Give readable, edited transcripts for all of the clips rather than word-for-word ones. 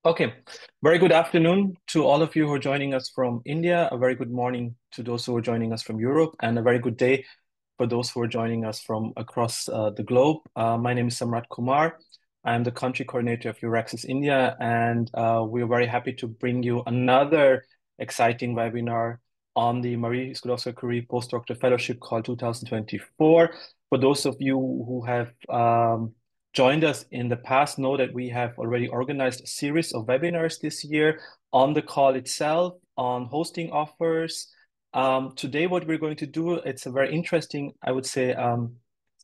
Okay, very good afternoon to all of you who are joining us from India. A very good morning to those who are joining us from Europe, and a very good day for those who are joining us from across the globe. My name is Samrat Kumar. I'm the country coordinator of EURAXESS India, and we're very happy to bring you another exciting webinar on the Marie Skłodowska-Curie Postdoctoral Fellowship Call 2024. For those of you who have joined us in the past, know that we have already organized a series of webinars this year on the call itself, on hosting offers. Today, what we're going to do, it's a very interesting, I would say,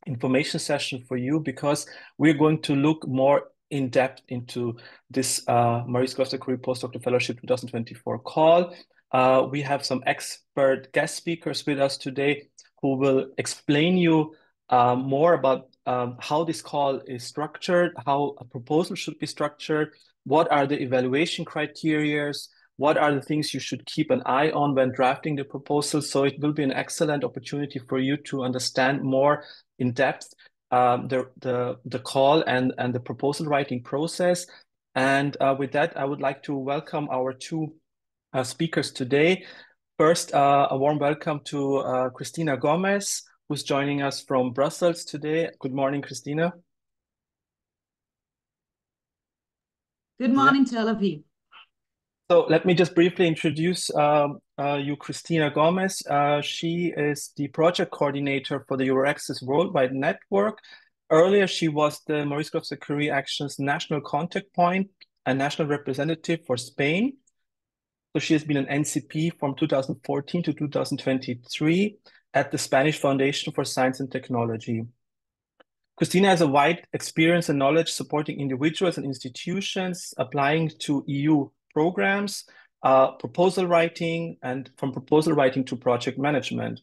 information session for you, because we're going to look more in depth into this Marie Skłodowska-Curie Postdoctoral Fellowship 2024 call. We have some expert guest speakers with us today who will explain you more about how this call is structured, how a proposal should be structured, what are the evaluation criteria, what are the things you should keep an eye on when drafting the proposal. So it will be an excellent opportunity for you to understand more in depth the call and the proposal writing process. And with that, I would like to welcome our two speakers today. First, a warm welcome to Cristina Gomez, who's joining us from Brussels today. Good morning, Cristina. Good morning to all of you. So let me just briefly introduce you, Cristina Gomez. She is the project coordinator for the EURAXESS Worldwide Network. Earlier, she was the Marie Skłodowska-Curie Actions national contact point and national representative for Spain. So she has been an NCP from 2014 to 2023 at the Spanish Foundation for Science and Technology. Cristina has a wide experience and knowledge supporting individuals and institutions applying to EU programs, proposal writing, and from proposal writing to project management.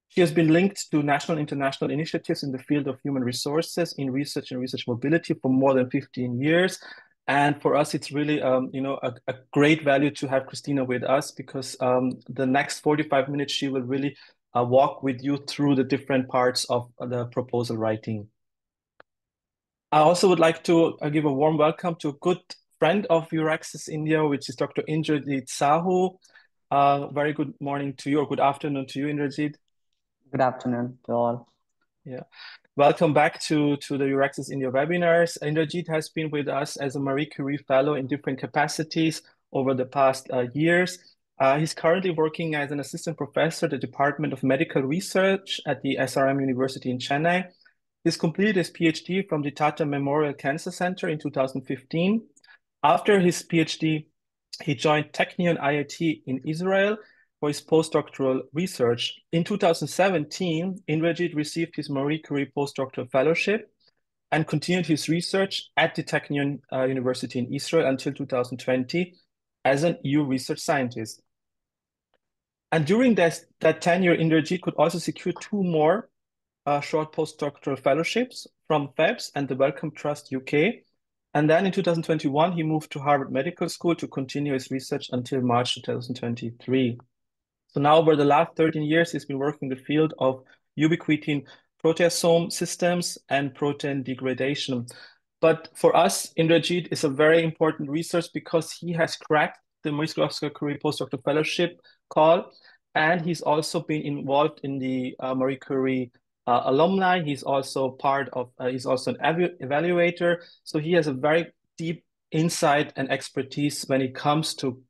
She has been linked to national and international initiatives in the field of human resources in research and research mobility for more than 15 years. And for us, it's really, a great value to have Cristina with us, because the next 45 minutes, she will really walk with you through the different parts of the proposal writing. I also would like to give a warm welcome to a good friend of EURAXESS India, which is Dr. Indrajit Sahu. Very good morning to you, or good afternoon to you, Indrajit. Good afternoon to all. Yeah. Welcome back to the EURAXESS India webinars. Indrajit has been with us as a Marie Curie Fellow in different capacities over the past years. He's currently working as an assistant professor at the Department of Medical Research at the SRM University in Chennai. He's completed his PhD from the Tata Memorial Cancer Center in 2015. After his PhD, he joined Technion IIT in Israel for his postdoctoral research. In 2017, Indrajit received his Marie Curie Postdoctoral Fellowship and continued his research at the Technion University in Israel until 2020 as an EU research scientist. And during that tenure, Indrajit could also secure two more short postdoctoral fellowships from FEBS and the Wellcome Trust UK. And then in 2021, he moved to Harvard Medical School to continue his research until March 2023. So now over the last 13 years, he's been working in the field of ubiquitin proteasome systems and protein degradation. But for us, Indrajit is a very important resource because he has cracked the Marie Skłodowska-Curie Postdoctoral Fellowship call, and he's also been involved in the Marie Curie alumni. He's also he's also an evaluator. So he has a very deep insight and expertise when it comes to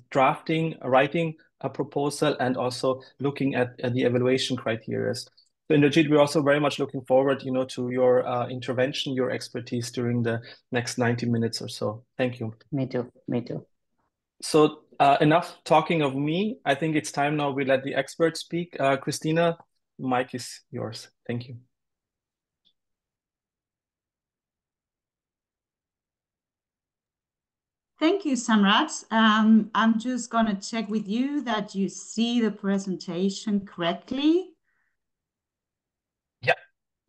drafting, writing a proposal, and also looking at the evaluation criteria. So Indrajit, we're also very much looking forward, to your intervention, your expertise during the next 90 minutes or so. Thank you. Me too. So enough talking of me. I think it's time now we let the experts speak. Cristina, the mic is yours. Thank you. Thank you, Samrat. I'm just going to check with you that you see the presentation correctly. Yeah.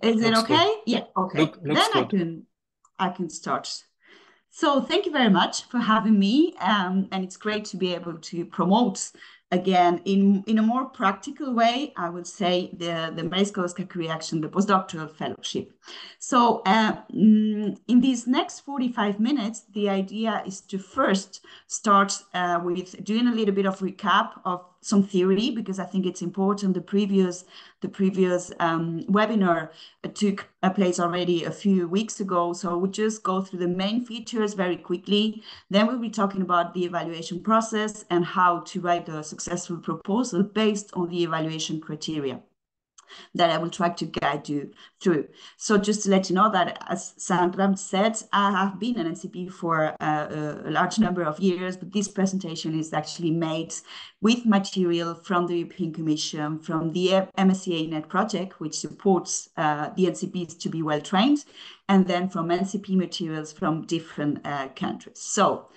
Is it okay? Good. Yeah, okay. Looks then good. I can start. So thank you very much for having me. And it's great to be able to promote again, in a more practical way, I would say the Marie Skłodowska-Curie Action, the postdoctoral fellowship. So in these next 45 minutes, the idea is to first start with doing a little bit of recap of some theory, because I think it's important. The previous webinar took place already a few weeks ago. So we'll just go through the main features very quickly. Then we'll be talking about the evaluation process and how to write a successful proposal based on the evaluation criteria that I will try to guide you through. So just to let you know that, as Sandra said, I have been an NCP for a large number of years, but this presentation is actually made with material from the European Commission, from the MSCA-NET project, which supports the NCPs to be well trained, and then from NCP materials from different countries. So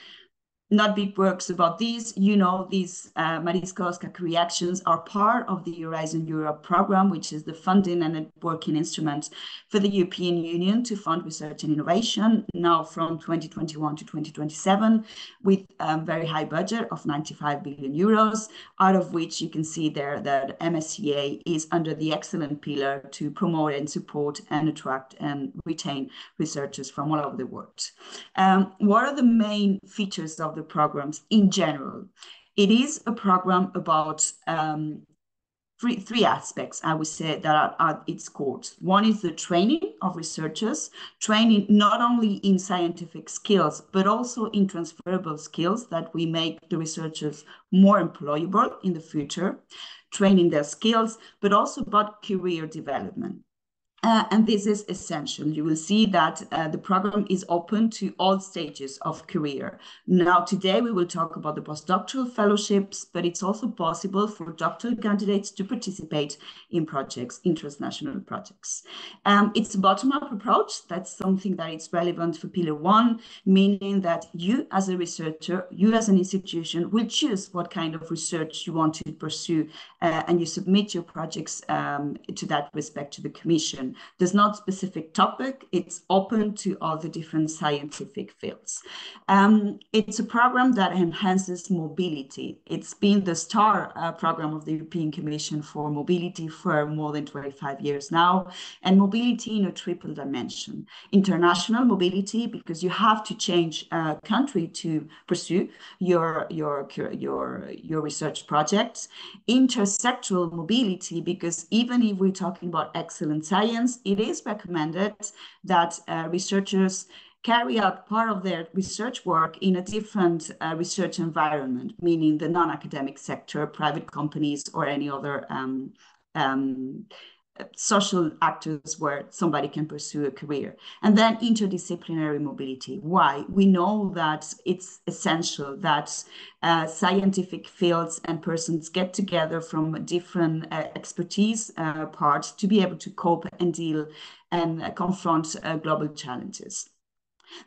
not big works about these. You know, these Marie Skłodowska-Curie Actions are part of the Horizon Europe program, which is the funding and working instrument for the European Union to fund research and innovation, now from 2021 to 2027, with a very high budget of 95 billion euros, out of which you can see there that MSCA is under the excellent pillar to promote and support and attract and retain researchers from all over the world. What are the main features of the programs in general? It is a program about three aspects, I would say, that are at its core. One is the training of researchers, training not only in scientific skills, but also in transferable skills that we make the researchers more employable in the future, training their skills, but also about career development. And this is essential. You will see that the program is open to all stages of career. Now, today we will talk about the postdoctoral fellowships, but it's also possible for doctoral candidates to participate in projects, international projects. It's a bottom-up approach. That's something that is relevant for Pillar 1, meaning that you as a researcher, you as an institution will choose what kind of research you want to pursue, and you submit your projects to that respect to the Commission. There's not specific topic. It's open to all the different scientific fields. It's a program that enhances mobility. It's been the star program of the European Commission for mobility for more than 25 years now, and mobility in a triple dimension. International mobility, because you have to change country to pursue your research projects. Intersectoral mobility, because even if we're talking about excellent science, it is recommended that researchers carry out part of their research work in a different research environment, meaning the non-academic sector, private companies, or any other social actors where somebody can pursue a career. And then interdisciplinary mobility. Why? We know that it's essential that scientific fields and persons get together from different expertise parts to be able to cope and deal and confront global challenges.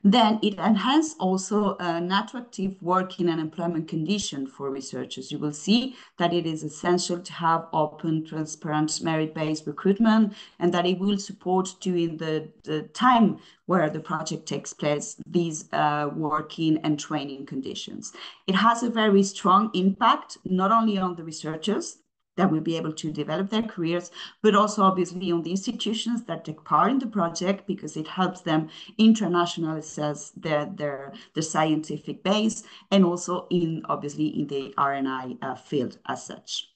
Then it enhances also an attractive working and employment condition for researchers. You will see that it is essential to have open, transparent, merit-based recruitment, and that it will support during the time where the project takes place, these working and training conditions. It has a very strong impact, not only on the researchers that will be able to develop their careers, but also obviously on the institutions that take part in the project, because it helps them internationalize their scientific base, and also obviously in the R&I field as such.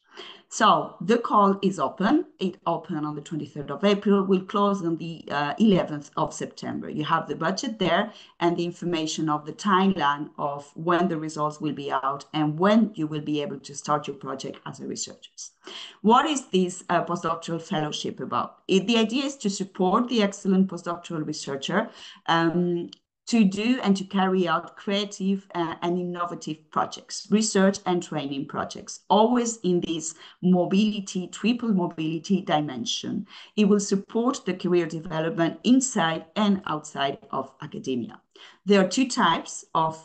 So the call is open. It opened on the 23rd of April, will close on the 11th of September. You have the budget there and the information of the timeline of when the results will be out and when you will be able to start your project as a researcher. What is this postdoctoral fellowship about? The idea is to support the excellent postdoctoral researcher to do and to carry out creative and innovative projects, research and training projects, always in this mobility, triple mobility dimension. It will support the career development inside and outside of academia. There are two types of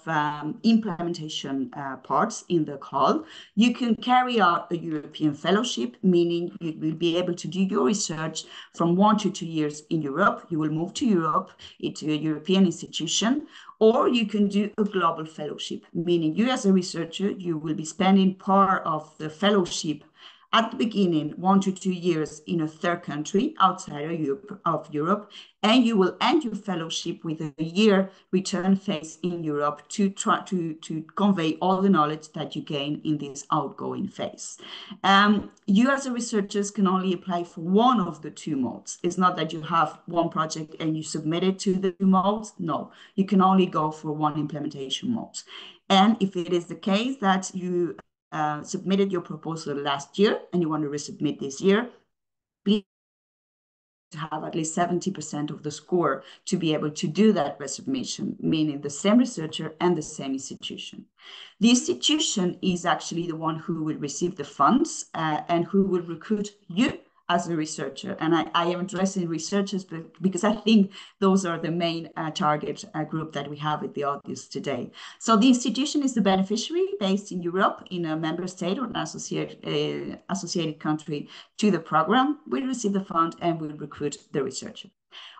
implementation parts in the call. You can carry out a European fellowship, meaning you will be able to do your research from 1 to 2 years in Europe. You will move to Europe, into a European institution, or you can do a global fellowship, meaning you as a researcher, you will be spending part of the fellowship at the beginning, 1 to 2 years in a third country outside of Europe, and you will end your fellowship with a year return phase in Europe to try to convey all the knowledge that you gain in this outgoing phase. You as a researchers can only apply for one of the two modes. It's not that you have one project and you submit it to the two modes. No, you can only go for one implementation mode. And if it is the case that you submitted your proposal last year and you want to resubmit this year, please have at least 70% of the score to be able to do that resubmission, meaning the same researcher and the same institution. The institution is actually the one who will receive the funds and who will recruit you as a researcher. And I am addressing researchers because I think those are the main target group that we have at the audience today. So the institution is the beneficiary based in Europe, in a member state or an associated country to the program, will receive the fund and will recruit the researcher.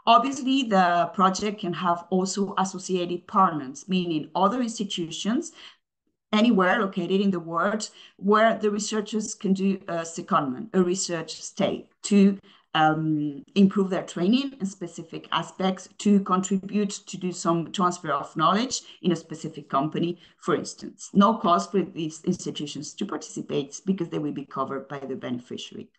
Obviously, the project can have also associated partners, meaning other institutions anywhere located in the world where the researchers can do a secondment, a research stay, to improve their training in specific aspects, to contribute to do some transfer of knowledge in a specific company, for instance. No cost for these institutions to participate because they will be covered by the beneficiary.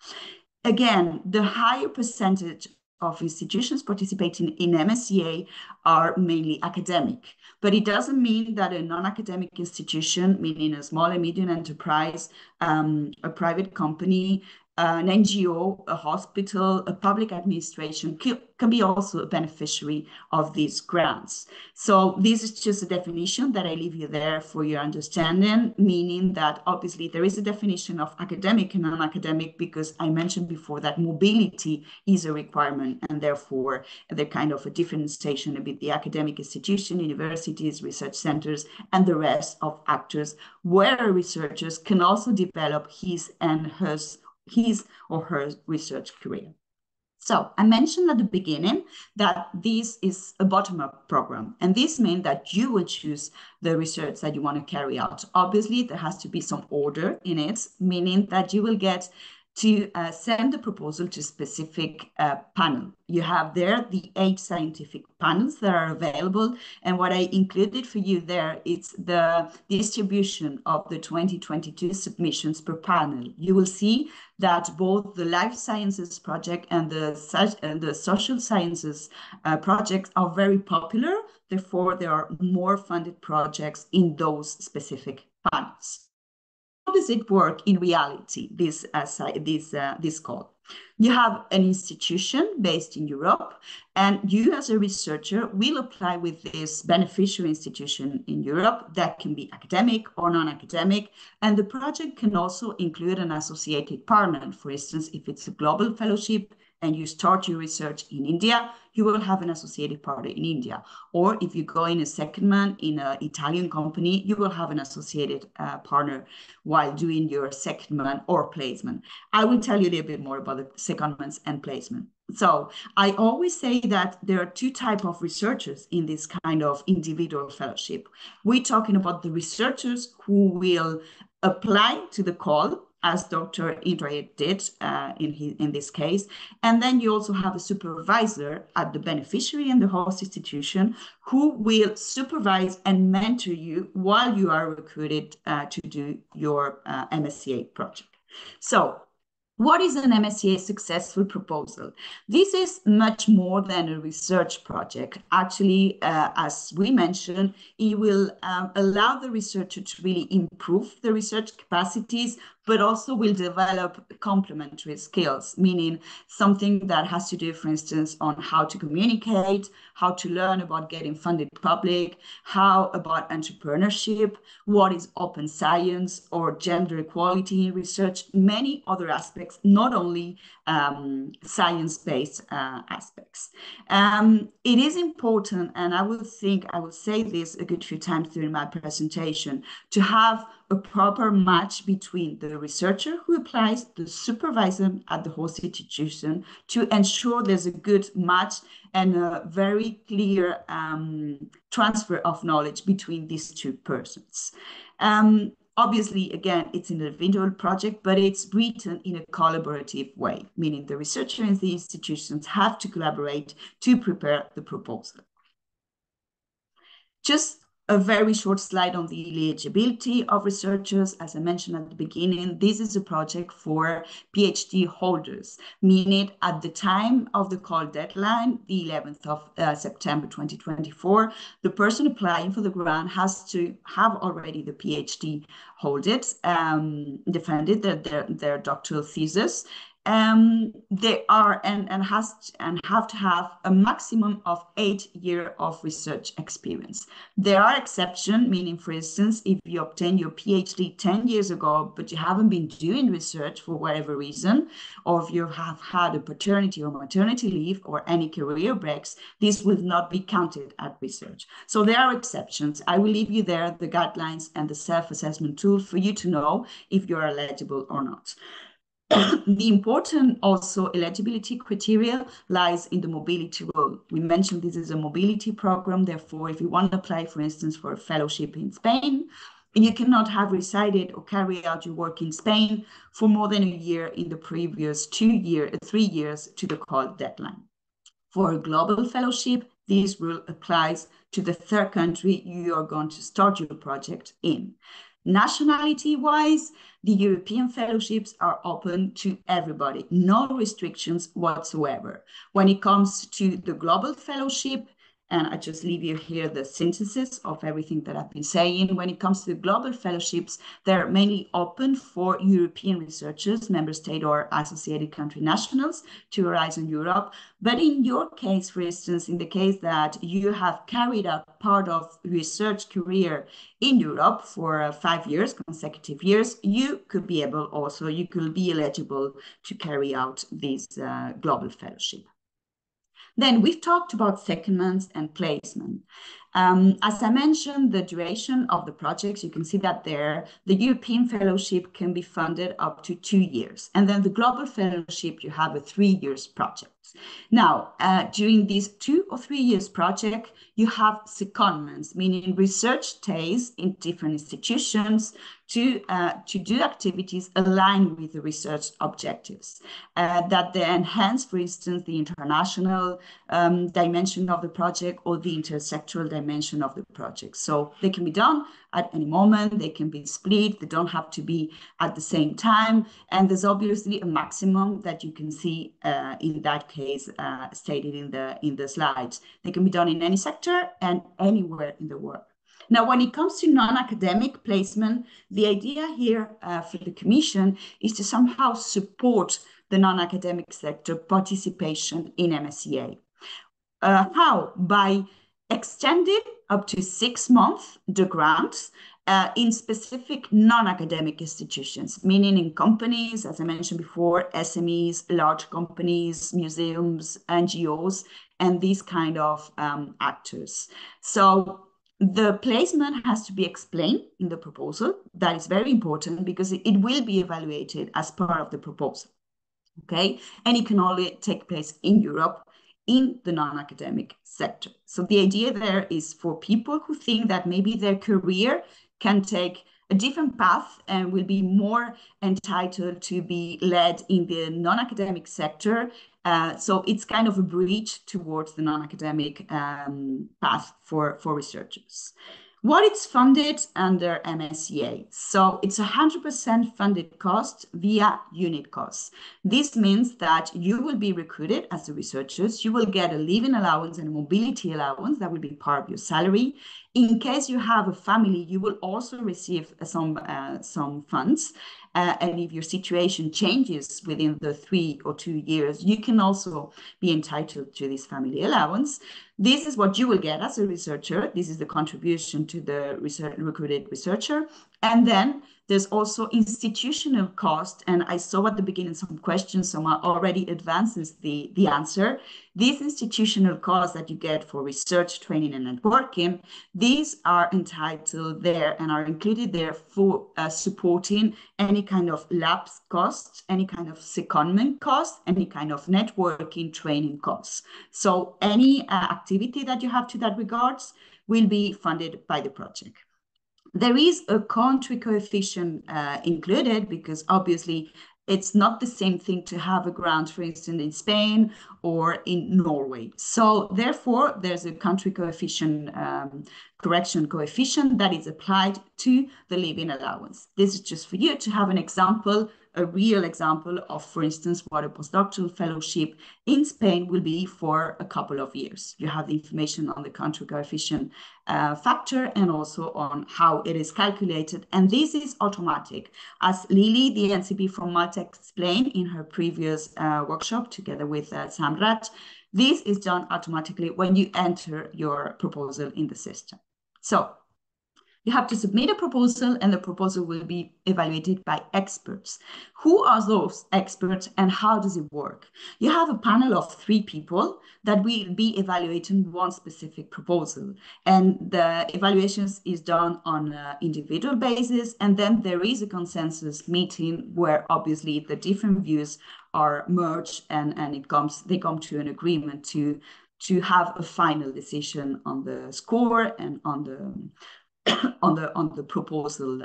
Again, the higher percentage of institutions participating in MSCA are mainly academic, but it doesn't mean that a non-academic institution, meaning a small and medium enterprise, a private company, an NGO, a hospital, a public administration can be also a beneficiary of these grants. So this is just a definition that I leave you there for your understanding, meaning that obviously there is a definition of academic and non-academic because I mentioned before that mobility is a requirement and therefore they're kind of a differentiation with the academic institution, universities, research centers, and the rest of actors where researchers can also develop his or her research career. So I mentioned at the beginning that this is a bottom-up program, and this means that you will choose the research that you want to carry out. Obviously, there has to be some order in it, meaning that you will get to send the proposal to a specific panel. You have there the 8 scientific panels that are available, and what I included for you there is the distribution of the 2022 submissions per panel. You will see that both the life sciences project and the social sciences projects are very popular. Therefore, there are more funded projects in those specific panels. How does it work in reality, this call? You have an institution based in Europe, and you as a researcher will apply with this beneficiary institution in Europe that can be academic or non-academic, and the project can also include an associated partner. For instance, if it's a global fellowship and you start your research in India, you will have an associated partner in India. Or if you go in a secondment in an Italian company, you will have an associated partner while doing your secondment or placement. I will tell you a little bit more about the secondments and placement. So I always say that there are 2 types of researchers in this kind of individual fellowship. We're talking about the researchers who will apply to the call, as Dr. Indra did in this case. And then you also have a supervisor at the beneficiary and the host institution who will supervise and mentor you while you are recruited to do your MSCA project. So what is an MSCA successful proposal? This is much more than a research project. Actually, as we mentioned, it will allow the researcher to really improve the research capacities, but also will develop complementary skills, meaning something that has to do, for instance, on how to communicate, how to learn about getting funded public, how about entrepreneurship, what is open science or gender equality in research, many other aspects, not only science-based aspects. It is important, and I will say this a good few times during my presentation, to have a proper match between the researcher who applies, the supervisor at the host institution, to ensure there's a good match and a very clear transfer of knowledge between these two persons. Obviously, again, it's an individual project, but it's written in a collaborative way, meaning the researcher and the institutions have to collaborate to prepare the proposal. Just a very short slide on the eligibility of researchers. As I mentioned at the beginning, this is a project for PhD holders, meaning at the time of the call deadline, the 11th of September 2024, the person applying for the grant has to have already the PhD hold defended their doctoral thesis. They are and have to have a maximum of 8 years of research experience. There are exceptions, meaning, for instance, if you obtain your PhD 10 years ago, but you haven't been doing research for whatever reason, or if you have had a paternity or maternity leave or any career breaks, this will not be counted as research. So there are exceptions. I will leave you there the guidelines and the self-assessment tool for you to know if you're eligible or not. The important also eligibility criteria lies in the mobility role. We mentioned this is a mobility program. Therefore, if you want to apply, for instance, for a fellowship in Spain, you cannot have resided or carry out your work in Spain for more than a year in the previous 3 years to the call deadline. For a global fellowship, this rule applies to the third country you are going to start your project in. Nationality-wise, the European fellowships are open to everybody, no restrictions whatsoever. When it comes to the global fellowship, and I just leave you here the synthesis of everything that I've been saying. When it comes to the global fellowships, they're mainly open for European researchers, member state or associated country nationals to Horizon Europe. But in your case, for instance, in the case that you have carried out part of research career in Europe for 5 years, consecutive years, you could be eligible to carry out this global fellowship. Then we've talked about secondments and placement. As I mentioned, the duration of the projects, you can see that there, the European fellowship can be funded up to 2 years. And then the global fellowship, you have a 3 years project. Now, during these 2 or 3 years project, you have secondments, meaning research stays in different institutions to do activities aligned with the research objectives that they enhance, for instance, the international dimension of the project or the intersectoral dimension of the project. So they can be done at any moment, they can be split, they don't have to be at the same time. And there's obviously a maximum that you can see in that case stated in the slides. They can be done in any sector and anywhere in the world. Now, when it comes to non-academic placement, the idea here for the Commission is to somehow support the non-academic sector participation in MSCA. How? By extending up to 6 months the grants in specific non-academic institutions, meaning in companies, as I mentioned before, SMEs, large companies, museums, NGOs, and these kind of actors. So the placement has to be explained in the proposal. That is very important because it will be evaluated as part of the proposal, okay? And it can only take place in Europe in the non-academic sector. So the idea there is for people who think that maybe their career can take a different path and will be more entitled to be led in the non-academic sector. So it's kind of a bridge towards the non-academic path for researchers. What it's funded under MSCA. So it's 100% funded cost via unit costs. This means that you will be recruited as the researchers. You will get a living allowance and a mobility allowance that will be part of your salary. In case you have a family, you will also receive some funds. And if your situation changes within the 3 or 2 years, you can also be entitled to this family allowance. This is what you will get as a researcher. This is the contribution to the recruited researcher. And then there's also institutional cost. And I saw at the beginning some questions, some already advances the answer. These institutional costs that you get for research, training, and networking, these are entitled there and are included there for supporting any kind of labs costs, any kind of secondment costs, any kind of networking training costs. So any activity that you have to that regards will be funded by the project. There is a country coefficient included because obviously it's not the same thing to have a grant, for instance, in Spain or in Norway. So therefore, there's a country coefficient, correction coefficient that is applied to the living allowance. This is just for you to have an example, a real example of, for instance, what a postdoctoral fellowship in Spain will be for a couple of years. You have the information on the country coefficient factor and also on how it is calculated. And this is automatic. As Lily, the NCP from Malta, explained in her previous workshop together with Samrat, this is done automatically when you enter your proposal in the system. So you have to submit a proposal and the proposal will be evaluated by experts. Who are those experts and how does it work? You have a panel of 3 people that will be evaluating one specific proposal. And the evaluations is done on an individual basis. And then there is a consensus meeting where obviously the different views are merged and they come to an agreement to have a final decision on the score and on the proposal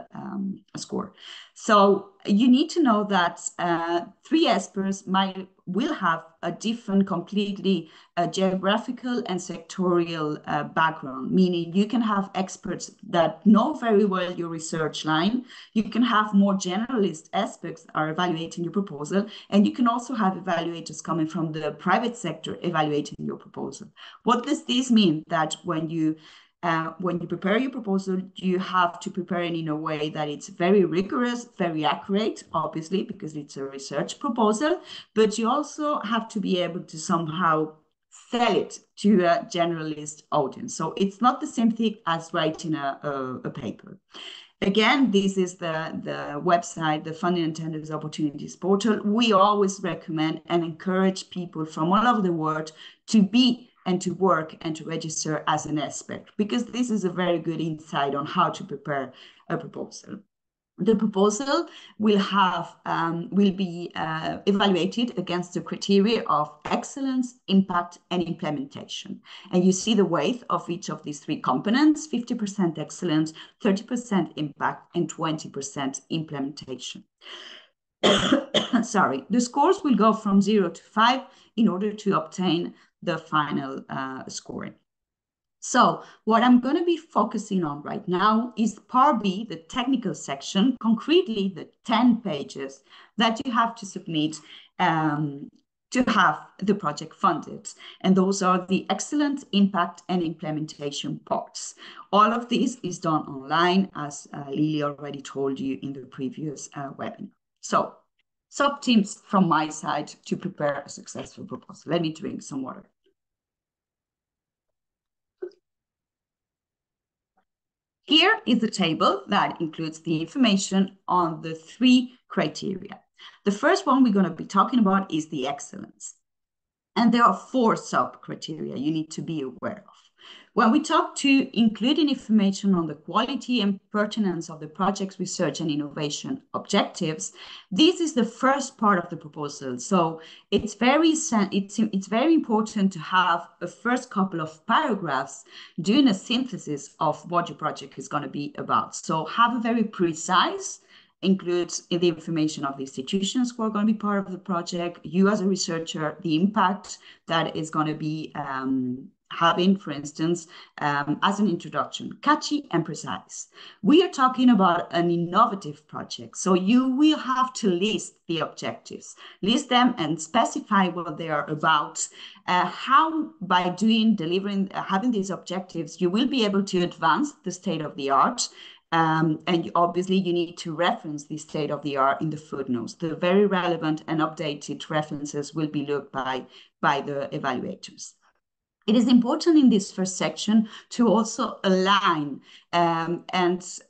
score. So you need to know that 3 experts will have a different, completely geographical and sectorial background, meaning you can have experts that know very well your research line. You can have more generalist aspects that are evaluating your proposal, and you can also have evaluators coming from the private sector evaluating your proposal. What does this mean? That when you prepare your proposal, you have to prepare it in a way that it's very rigorous, very accurate, obviously, because it's a research proposal, but you also have to be able to somehow sell it to a generalist audience. So it's not the same thing as writing a paper. Again, this is the website, the Funding and Tenders Opportunities portal. We always recommend and encourage people from all over the world to be and to work and to register as an expert, because this is a very good insight on how to prepare a proposal. The proposal will be evaluated against the criteria of excellence, impact, and implementation. And you see the weight of each of these 3 components: 50% excellence, 30% impact, and 20% implementation. Sorry, the scores will go from 0 to 5 in order to obtain the final scoring. So what I'm going to be focusing on right now is part B, the technical section, concretely the 10 pages that you have to submit to have the project funded. And those are the excellent, impact, and implementation parts. All of this is done online, as Lily already told you in the previous webinar. So some tips from my side to prepare a successful proposal. Let me drink some water. Here is the table that includes the information on the 3 criteria. The first one we're going to be talking about is the excellence. And there are 4 sub-criteria you need to be aware of. When we talk to including information on the quality and pertinence of the project's research and innovation objectives, this is the first part of the proposal. So it's very important to have a first couple of paragraphs doing a synthesis of what your project is going to be about. So have a very precise includes the information of the institutions who are going to be part of the project, you as a researcher, the impact that is going to be having, for instance, as an introduction, catchy and precise. We are talking about an innovative project, so you will have to list the objectives, list them and specify what they are about. How, by delivering, having these objectives, you will be able to advance the state of the art. And obviously, you need to reference the state of the art in the footnotes. The very relevant and updated references will be looked by the evaluators. It is important in this first section to also align and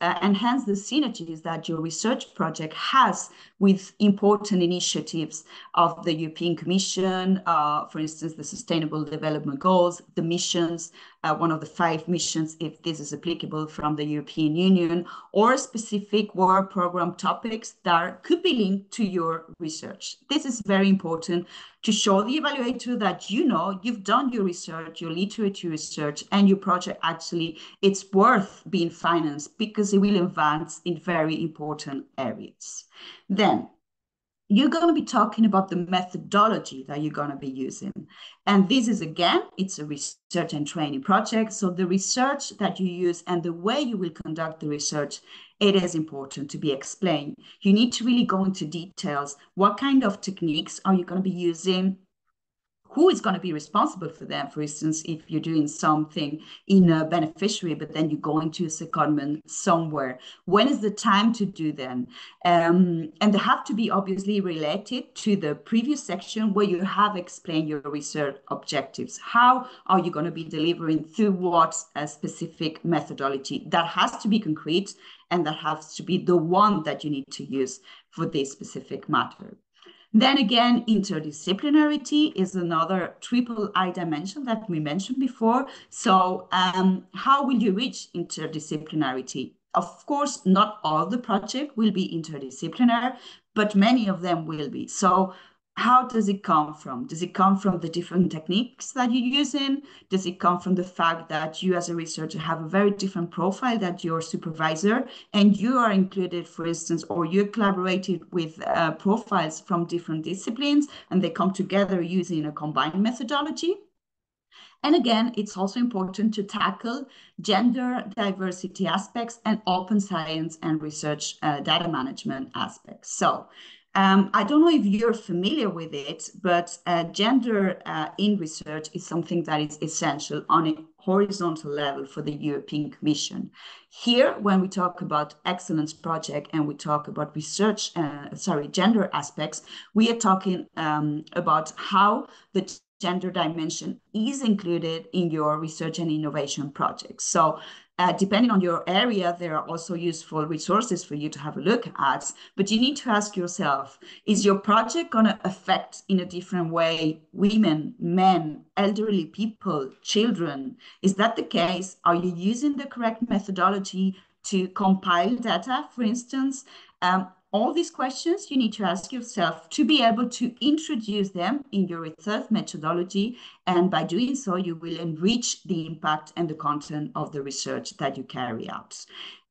enhance the synergies that your research project has with important initiatives of the European Commission, for instance, the Sustainable Development Goals, the missions, one of the 5 missions, if this is applicable from the European Union, or specific work program topics that could be linked to your research. This is very important to show the evaluator that you've done your research, your literature research, and your project actually, it's worth being financed because it will advance in very important areas. Then, you're going to be talking about the methodology that you're going to be using. And this is, again, it's a research and training project. So the research that you use and the way you will conduct the research, it is important to be explained. You need to really go into details. What kind of techniques are you going to be using? Who is going to be responsible for them? For instance, if you're doing something in a beneficiary, but then you go into a secondment somewhere, when is the time to do them? And they have to be obviously related to the previous section where you have explained your research objectives. How are you going to be delivering through what specific methodology? That has to be concrete, and that has to be the one that you need to use for this specific matter. Then again, interdisciplinarity is another triple I dimension that we mentioned before. So how will you reach interdisciplinarity? Of course, not all the project will be interdisciplinary, but many of them will be. So how does it come from? Does it come from the different techniques that you're using? Does it come from the fact that you as a researcher have a very different profile than your supervisor, and you are included, for instance, or you collaborated with profiles from different disciplines, and they come together using a combined methodology? And again, it's also important to tackle gender diversity aspects and open science and research data management aspects. So I don't know if you're familiar with it, but gender in research is something that is essential on a horizontal level for the European Commission. Here, when we talk about excellence project and we talk about research, gender aspects, we are talking about how the gender dimension is included in your research and innovation projects. So depending on your area, there are also useful resources for you to have a look at, but you need to ask yourself, is your project going to affect in a different way women, men, elderly people, children? Is that the case? Are you using the correct methodology to compile data, for instance? All these questions you need to ask yourself to be able to introduce them in your research methodology. And by doing so, you will enrich the impact and the content of the research that you carry out.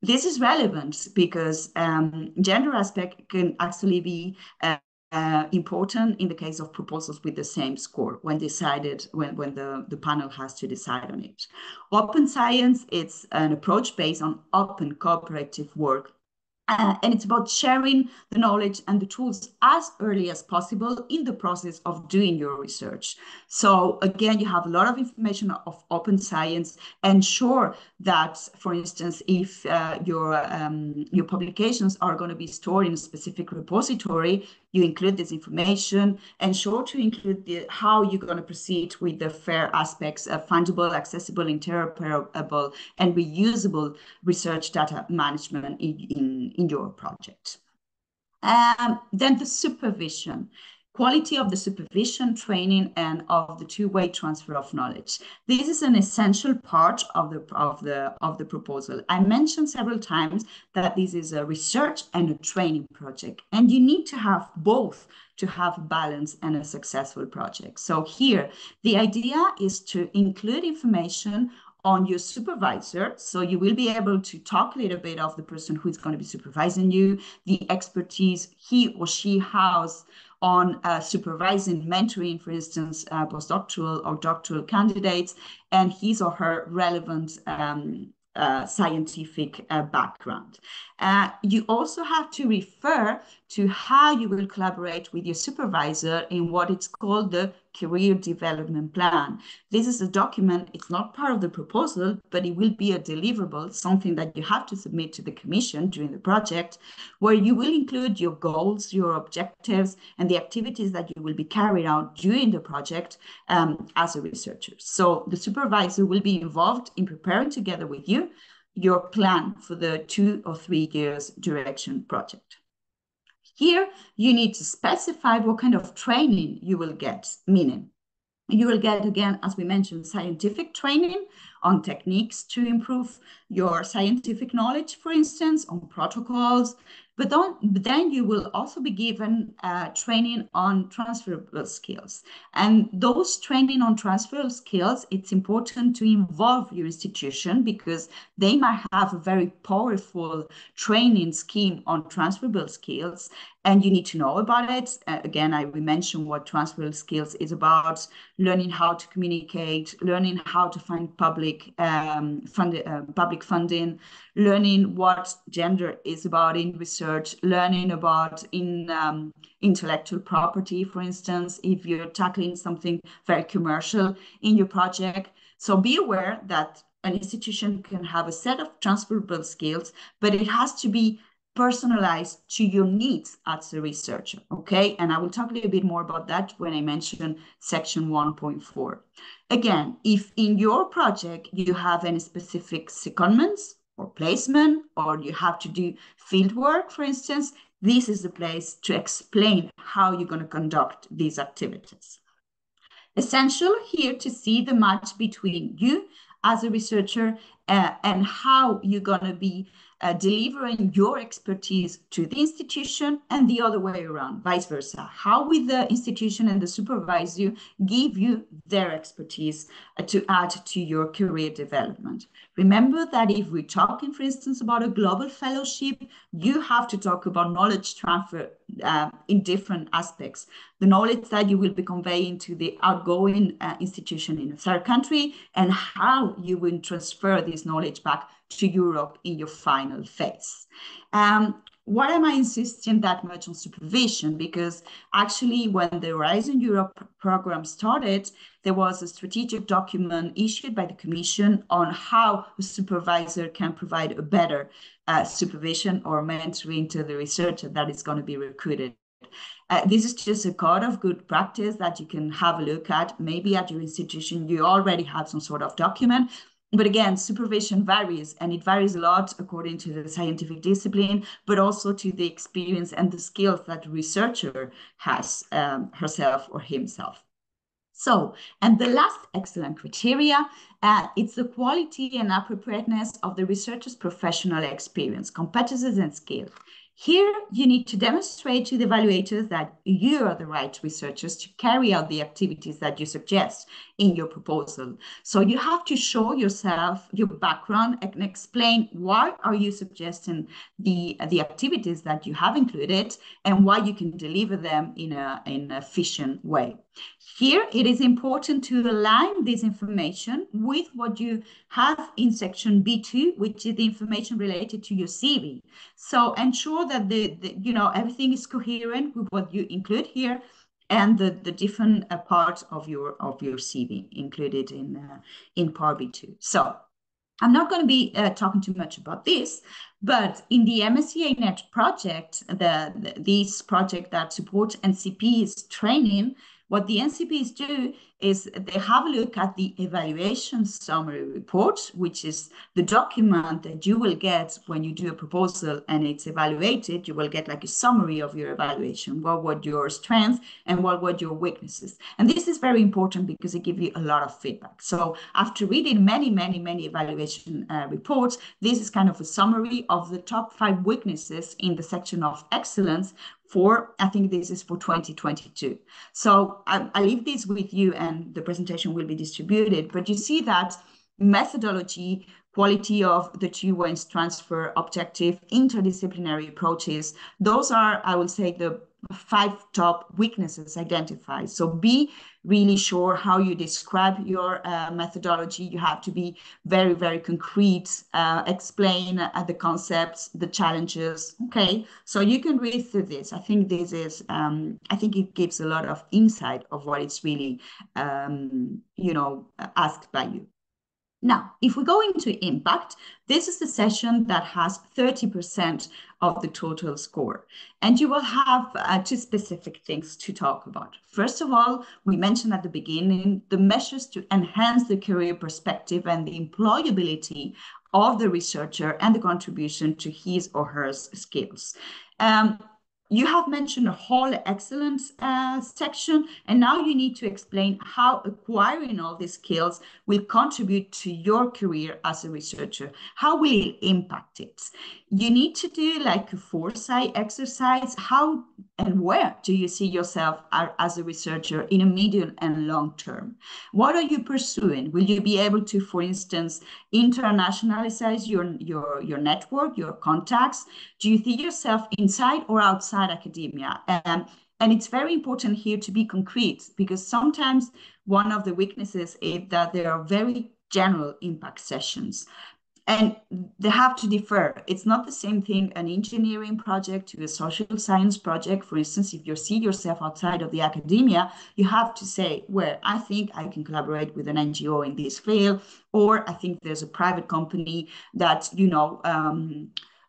This is relevant because gender aspect can actually be important in the case of proposals with the same score when the panel has to decide on it. Open science, it's an approach based on open cooperative work. And it's about sharing the knowledge and the tools as early as possible in the process of doing your research. So again, you have a lot of information of open science. Ensure that, for instance, if your publications are going to be stored in a specific repository, you include this information. Ensure to include how you're going to proceed with the fair aspects of fungible, accessible, interoperable, and reusable research data management in your project. Then the supervision. Quality of the supervision, training, and of the two-way transfer of knowledge. This is an essential part of the proposal. I mentioned several times that this is a research and a training project, and you need to have both to have balance and a successful project. So here, the idea is to include information on your supervisor. So you will be able to talk a little bit of the person who is going to be supervising you, the expertise he or she has on supervising, mentoring, for instance, postdoctoral or doctoral candidates, and his or her relevant scientific background. You also have to refer to how you will collaborate with your supervisor in what it's called the career development plan. This is a document, it's not part of the proposal, but it will be a deliverable, something that you have to submit to the commission during the project, where you will include your goals, your objectives, and the activities that you will be carried out during the project as a researcher. So the supervisor will be involved in preparing together with you your plan for the 2 or 3 years duration project. Here, you need to specify what kind of training you will get, meaning you will get, again, as we mentioned, scientific training on techniques to improve your scientific knowledge, for instance, on protocols, but then you will also be given training on transferable skills. And those training on transferable skills, it's important to involve your institution because they might have a very powerful training scheme on transferable skills, and you need to know about it. Again, I will mention what transferable skills is about: learning how to communicate, learning how to find public funding, learning what gender is about in research, learning about intellectual property, for instance, if you're tackling something very commercial in your project. So be aware that an institution can have a set of transferable skills, but it has to be personalized to your needs as a researcher, okay? And I will talk a little bit more about that when I mention section 1.4. Again, if in your project you have any specific secondments or placement, or you have to do field work, for instance, this is the place to explain how you're going to conduct these activities. Essential here to see the match between you as a researcher and how you're going to be delivering your expertise to the institution, and the other way around, vice versa. How will the institution and the supervisor give you their expertise to add to your career development? Remember that if we're talking, for instance, about a global fellowship, you have to talk about knowledge transfer in different aspects. The knowledge that you will be conveying to the outgoing institution in a third country, and how you will transfer this knowledge back to Europe in your final phase. Why am I insisting that much on supervision? Because actually, when the Horizon Europe program started, there was a strategic document issued by the Commission on how a supervisor can provide a better supervision or mentoring to the researcher that is going to be recruited. This is just a code of good practice that you can have a look at. Maybe at your institution, you already have some sort of document. But again, supervision varies, and it varies a lot according to the scientific discipline, but also to the experience and the skills that the researcher has herself or himself. So, and the last excellent criteria, it's the quality and appropriateness of the researcher's professional experience, competences, and skills. Here, you need to demonstrate to the evaluators that you are the right researchers to carry out the activities that you suggest in your proposal. So you have to show yourself, your background, and explain why are you suggesting the activities that you have included and why you can deliver them in an efficient way. Here, it is important to align this information with what you have in section B2, which is the information related to your CV. So ensure that everything is coherent with what you include here, and the different parts of your CV included in part B2. So I'm not going to be talking too much about this, but in the MSCA-NET project, this project that supports NCP's training, what the NCPs do is they have a look at the evaluation summary report, which is the document that you will get when you do a proposal and it's evaluated. You will get like a summary of your evaluation. What were your strengths and what were your weaknesses? And this is very important because it gives you a lot of feedback. So after reading many evaluation reports, this is kind of a summary of the top 5 weaknesses in the section of excellence for, I think this is for 2022. So I leave this with you, and the presentation will be distributed, but you see that methodology, quality of the two-ways transfer, objective, interdisciplinary approaches. Those are, I would say, the 5 top weaknesses identified. So be really sure how you describe your methodology. You have to be very, very concrete, explain the concepts, the challenges. Okay, so you can read through this. I think this is, I think it gives a lot of insight of what it's really, asked by you. Now, if we go into impact, this is the session that has 30% of the total score. And you will have 2 specific things to talk about. First of all, we mentioned at the beginning the measures to enhance the career perspective and the employability of the researcher and the contribution to his or her skills. You have mentioned a whole excellence section, and now you need to explain how acquiring all these skills will contribute to your career as a researcher. How will it impact it? You need to do like a foresight exercise. How and where do you see yourself as a researcher in a medium and long term? What are you pursuing? Will you be able to, for instance, internationalize your network, your contacts? Do you see yourself inside or outside academia? And it's very important here to be concrete, because sometimes one of the weaknesses is that there are very general impact sessions, and they have to differ. It's not the same thing, an engineering project to a social science project. For instance, if you see yourself outside of the academia, you have to say, well, I think I can collaborate with an NGO in this field, or I think there's a private company that,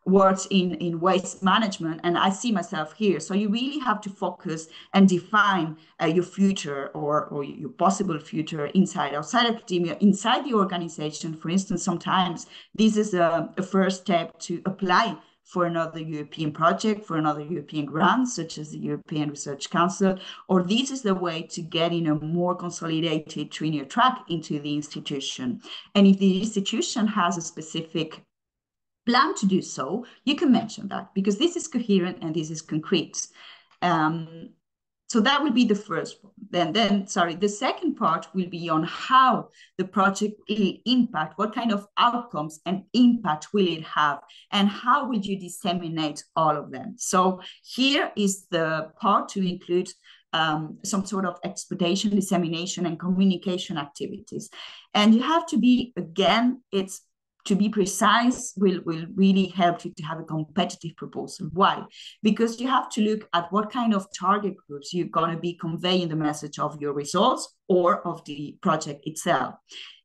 works in waste management, and I see myself here. So you really have to focus and define your future or your possible future inside, outside academia, inside the organization. For instance, sometimes this is a first step to apply for another European project, for another European grant, such as the European Research Council, or this is the way to get in a more consolidated tenure track into the institution. And if the institution has a specific plan to do so, you can mention that, because this is coherent and this is concrete. So that will be the first one. The second part will be on how the project will impact, what kind of outcomes and impact will it have, and how will you disseminate all of them. So here is the part to include some sort of exploitation, dissemination, and communication activities. And you have to be, again, to be precise will really help you to have a competitive proposal. Why? Because you have to look at what kind of target groups you're going to be conveying the message of your results or of the project itself.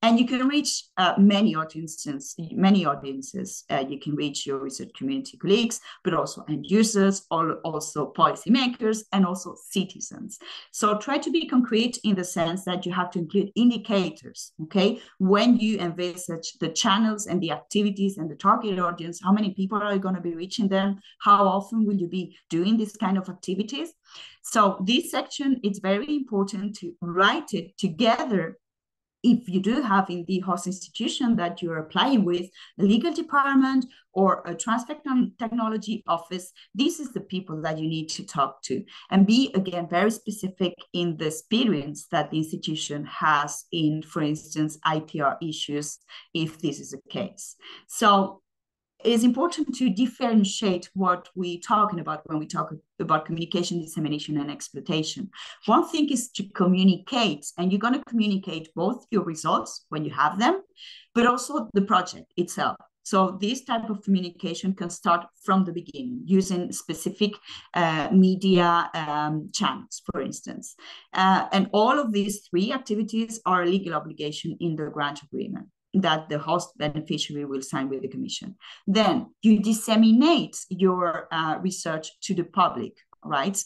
And you can reach many audiences. You can reach your research community colleagues, but also end users, also policymakers, and also citizens. So try to be concrete in the sense that you have to include indicators, okay? When you envisage the channels and the activities and the target audience, how many people are you going to be reaching them? How often will you be doing this kind of activities? So this section, it's very important to write it together. If you do have in the host institution that you're applying with a legal department or a transfer technology office, this is the people that you need to talk to, and be, again, very specific in the experience that the institution has in, for instance, IPR issues, if this is the case. So it is important to differentiate what we're talking about when we talk about communication, dissemination, and exploitation. One thing is to communicate, and you're going to communicate both your results when you have them, but also the project itself. So this type of communication can start from the beginning using specific media channels, for instance. And all of these 3 activities are a legal obligation in the grant agreement that the host beneficiary will sign with the Commission. Then you disseminate your research to the public, right?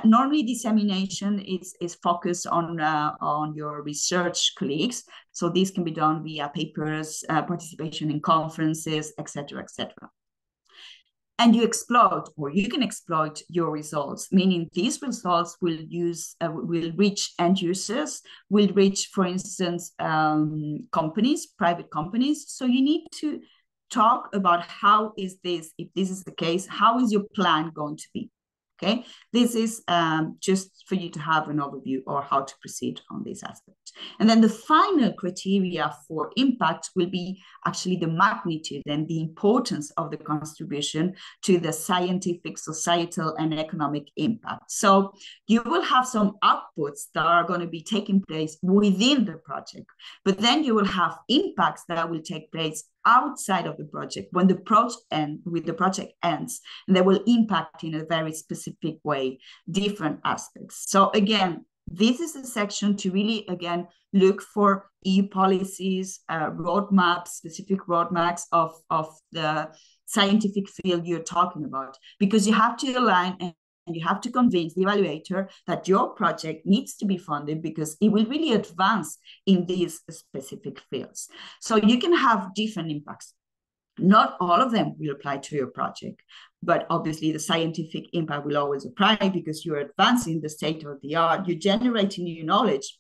Normally dissemination is focused on your research colleagues. So this can be done via papers, participation in conferences, etc., etc. And you exploit, or you can exploit your results, meaning these results will reach end users, will reach, for instance, companies, private companies. So you need to talk about how is this, if this is the case, how is your plan going to be? Okay, this is just for you to have an overview or how to proceed on this aspect. And then the final criteria for impact will be actually the magnitude and the importance of the contribution to the scientific, societal, and economic impact. So you will have some outputs that are going to be taking place within the project, but then you will have impacts that will take place outside of the project when the project ends, and they will impact in a very specific way different aspects. So again, this is a section to really, again, look for EU policies, roadmaps, specific roadmaps of the scientific field you're talking about, because you have to align and you have to convince the evaluator that your project needs to be funded because it will really advance in these specific fields. So you can have different impacts. Not all of them will apply to your project, but obviously the scientific impact will always apply because you're advancing the state of the art, you're generating new knowledge.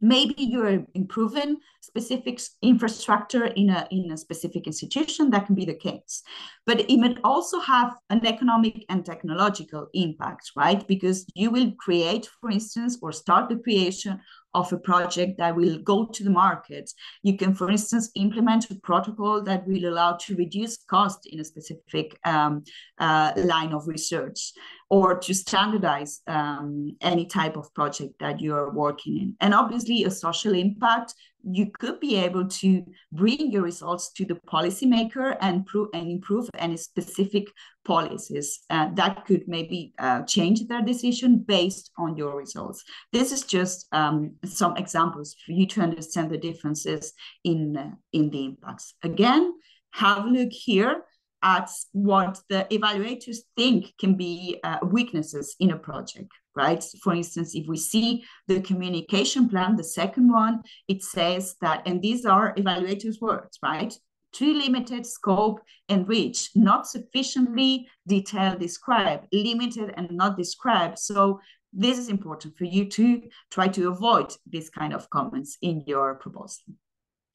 Maybe you're improving specific infrastructure in a specific institution. That can be the case. But it might also have an economic and technological impact, right? Because you will create, for instance, or start the creation of a project that will go to the market. You can, for instance, implement a protocol that will allow to reduce cost in a specific line of research, or to standardize any type of project that you are working in. And obviously a social impact, you could be able to bring your results to the policymaker and improve any specific policies that could maybe change their decision based on your results. This is just some examples for you to understand the differences in the impacts. Again, have a look here at what the evaluators think can be weaknesses in a project, right? For instance, if we see the communication plan, the second one, it says that, and these are evaluators' words, right? Too limited scope and reach, not sufficiently detailed described, limited and not described. So this is important for you to try to avoid this kind of comments in your proposal.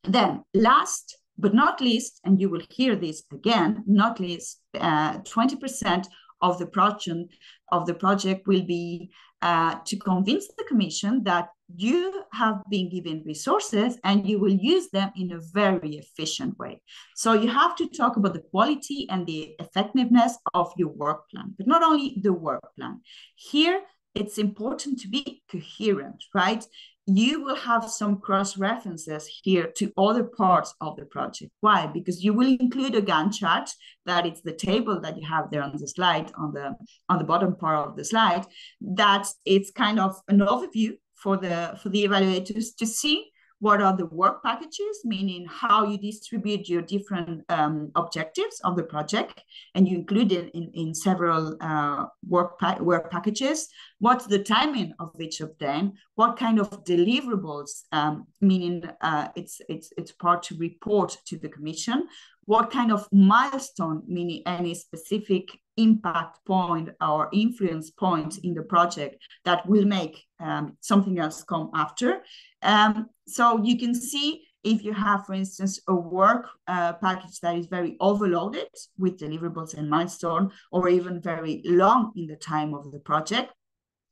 Then last but not least, and you will hear this again, not least, 20% of the project will be to convince the Commission that you have been given resources and you will use them in a very efficient way. So you have to talk about the quality and the effectiveness of your work plan, but not only the work plan. Here, it's important to be coherent, right? You will have some cross-references here to other parts of the project. Why? Because you will include a Gantt chart, that is the table that you have there on the slide, on the bottom part of the slide, that it's kind of an overview for the evaluators to see what are the work packages, meaning how you distribute your different objectives of the project, and you include it in several work packages. What's the timing of each of them? What kind of deliverables, meaning it's part to report to the Commission? What kind of milestone, meaning any specific impact point or influence point in the project that will make something else come after. So you can see if you have, for instance, a work package that is very overloaded with deliverables and milestone, or even very long in the time of the project.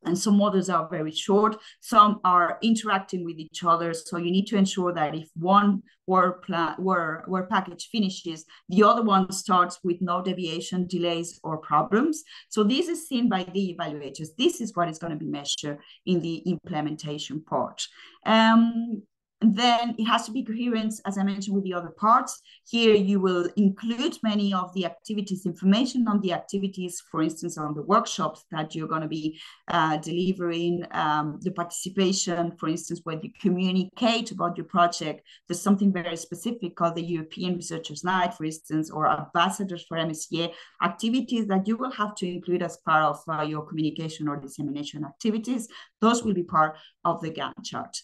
And some others are very short. Some are interacting with each other. So you need to ensure that if one work package finishes, the other one starts with no deviation, delays, or problems. So this is seen by the evaluators. This is what is going to be measured in the implementation part. Then it has to be coherent, as I mentioned, with the other parts. Here you will include many of the activities, information on the activities, for instance, on the workshops that you're going to be delivering, the participation, for instance, when you communicate about your project. There's something very specific called the European Researchers' Night, for instance, or ambassadors for MSCA, activities that you will have to include as part of your communication or dissemination activities. Those will be part of the Gantt chart.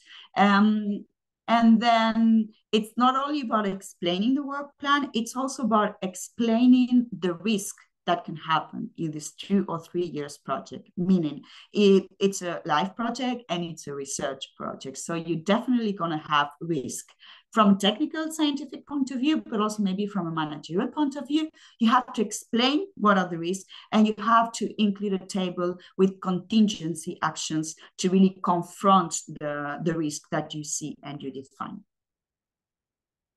And then it's not only about explaining the work plan, it's also about explaining the risk that can happen in this 2 or 3 years project, meaning it's a live project and it's a research project. So you're definitely going to have risk. from a technical scientific point of view, but also maybe from a managerial point of view. You have to explain what are the risks, and you have to include a table with contingency actions to really confront the risk that you see and you define.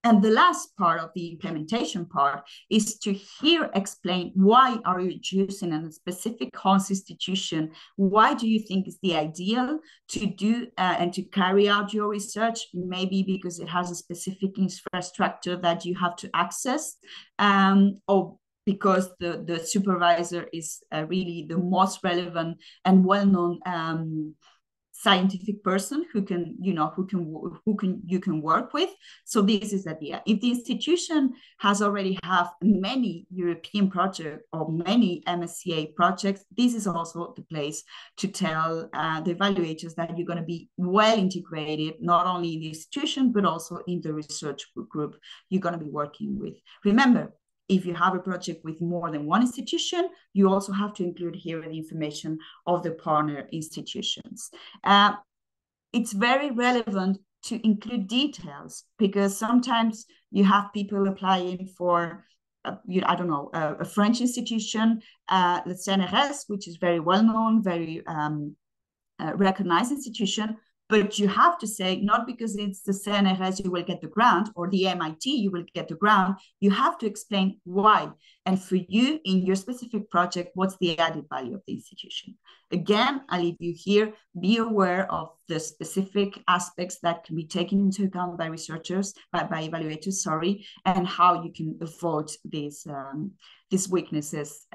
And the last part of the implementation part is to here explain why are you choosing a specific host institution? Why do you think is the ideal to do and to carry out your research? Maybe because it has a specific infrastructure that you have to access, or because the supervisor is really the most relevant and well-known scientific person who you can work with. So this is the idea. If the institution has already have many European projects or many MSCA projects, this is also the place to tell the evaluators that you're going to be well integrated, not only in the institution, but also in the research group you're going to be working with. Remember, if you have a project with more than one institution, you also have to include here the information of the partner institutions. It's very relevant to include details, because sometimes you have people applying for, a French institution, the CNRS, which is very well known, very recognized institution. But you have to say, not because it's the CNRS you will get the grant, or the MIT you will get the grant. You have to explain why. And for you, in your specific project, what's the added value of the institution? Again, I leave you here. Be aware of the specific aspects that can be taken into account by researchers, by evaluators, sorry, and how you can avoid these weaknesses,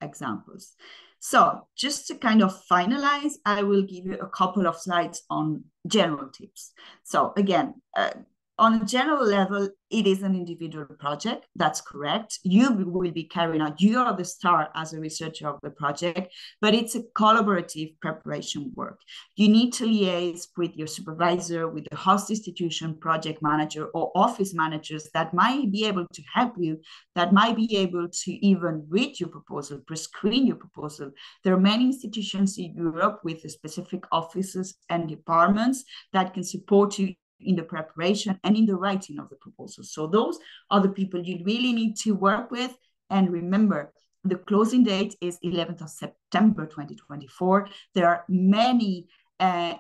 examples. So just to kind of finalize, I will give you a couple of slides on general tips. So again, on a general level, it is an individual project. That's correct. You will be carrying out, you are the star as a researcher of the project, but it's a collaborative preparation work. You need to liaise with your supervisor, with the host institution, project manager, or office managers that might be able to help you, that might be able to even read your proposal, pre-screen your proposal. There are many institutions in Europe with specific offices and departments that can support you in the preparation and in the writing of the proposal. So those are the people you really need to work with. And remember, the closing date is 11th of September 2024. There are many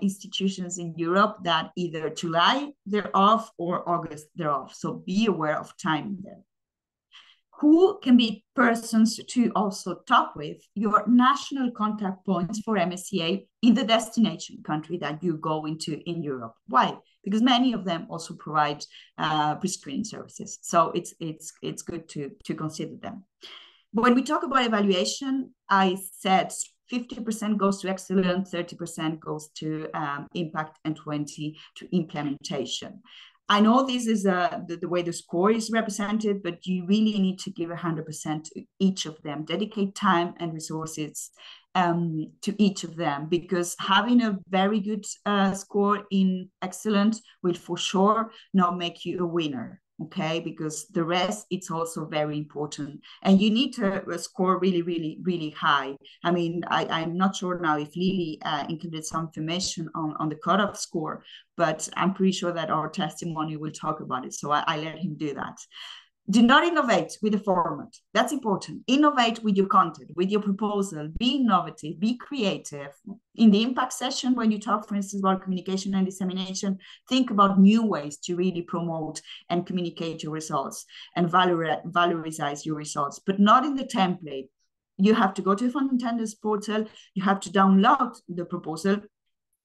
institutions in Europe that either July they're off or August they're off. So be aware of time there. Who can be persons to also talk with? Your national contact points for MSCA in the destination country that you go into in Europe. Why? Because many of them also provide pre-screening services. So it's good to consider them. When we talk about evaluation, I said 50% goes to excellent, 30% goes to impact, and 20% to implementation. I know this is the way the score is represented, but you really need to give 100% to each of them. Dedicate time and resources to each of them, because having a very good score in excellent will for sure not make you a winner. Okay, because the rest, it's also very important. And you need to score really, really, really high. I mean, I'm not sure now if Lily included some information on the cutoff score, but I'm pretty sure that our testimony will talk about it. So I let him do that. Do not innovate with the format. That's important. Innovate with your content, with your proposal. Be innovative, be creative. In the impact session, when you talk, for instance, about communication and dissemination, think about new ways to really promote and communicate your results and valorize your results, but not in the template. You have to go to the Fund Intenders portal. You have to download the proposal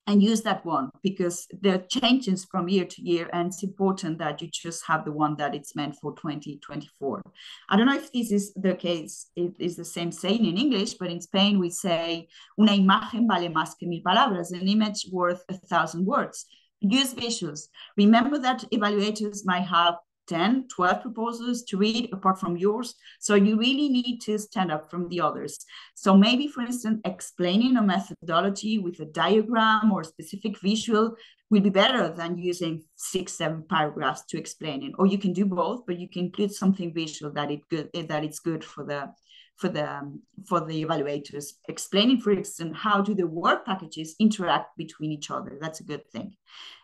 and use that one, because there are changes from year to year, and it's important that you just have the one that it's meant for 2024. I don't know if this is the case, it is the same saying in English, but in Spain we say, una imagen vale más que mil palabras, an image worth 1,000 words. Use visuals. Remember that evaluators might have 10, 12 proposals to read apart from yours. So you really need to stand up from the others. So maybe, for instance, explaining a methodology with a diagram or a specific visual will be better than using 6, 7 paragraphs to explain it. Or you can do both, but you can include something visual that it's good for for the evaluators, explaining, for instance, how do the work packages interact between each other. That's a good thing.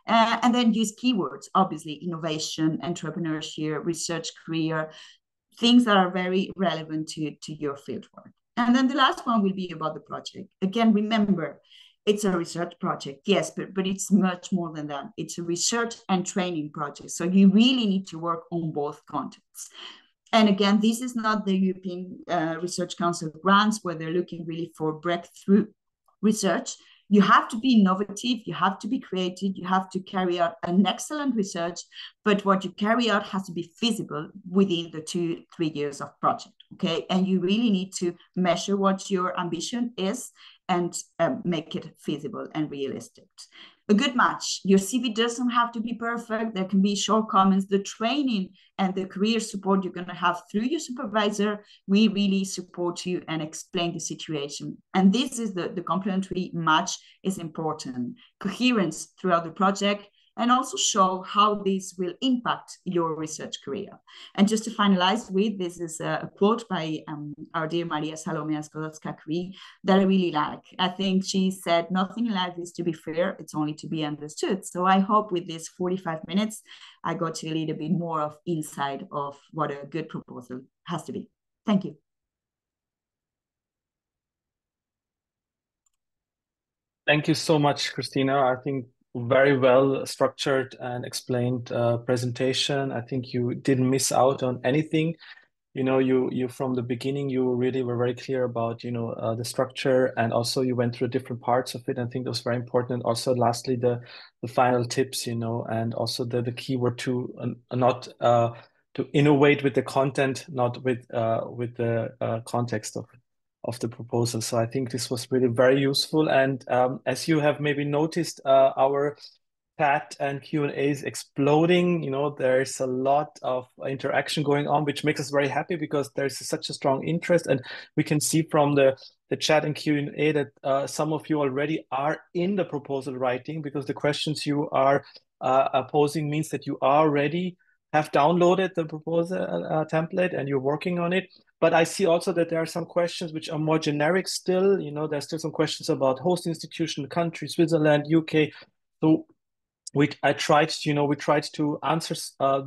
And then use keywords, obviously, innovation, entrepreneurship, research career, things that are very relevant to your fieldwork. And then the last one will be about the project. Again, remember, it's a research project, yes, but it's much more than that. It's a research and training project. So you really need to work on both contexts. And again, this is not the European Research Council grants where they're looking really for breakthrough research. You have to be innovative, you have to be creative, you have to carry out an excellent research, but what you carry out has to be feasible within the 2-3 years of project, okay? And you really need to measure what your ambition is and make it feasible and realistic. A good match. Your CV doesn't have to be perfect. There can be shortcomings. The training and the career support you're going to have through your supervisor, we really support you and explain the situation. And this is the complementary match is important. Coherence throughout the project, and also show how this will impact your research career. And just to finalize with, this is a quote by our dear Marie Skłodowska-Curie that I really like. I think she said, "Nothing in life is to be fair, it's only to be understood." So I hope with this 45 minutes, I got you a little bit more of insight of what a good proposal has to be. Thank you. Thank you so much, Christina. I think very well structured and explained presentation. I think you didn't miss out on anything. You know, you from the beginning, you really were very clear about, the structure, and also you went through different parts of it. I think that was very important. And also, lastly, the final tips, and also the keyword to not to innovate with the content, not with the context of the proposal. So I think this was really very useful. And as you have maybe noticed, our chat and Q&A is exploding. There's a lot of interaction going on, which makes us very happy because there's such a strong interest. And we can see from the chat and Q&A that some of you already are in the proposal writing, because the questions you are posing means that you already have downloaded the proposal template and you're working on it. But I see also that there are some questions which are more generic still. There's still some questions about host institution, country, Switzerland, UK. So we tried to answer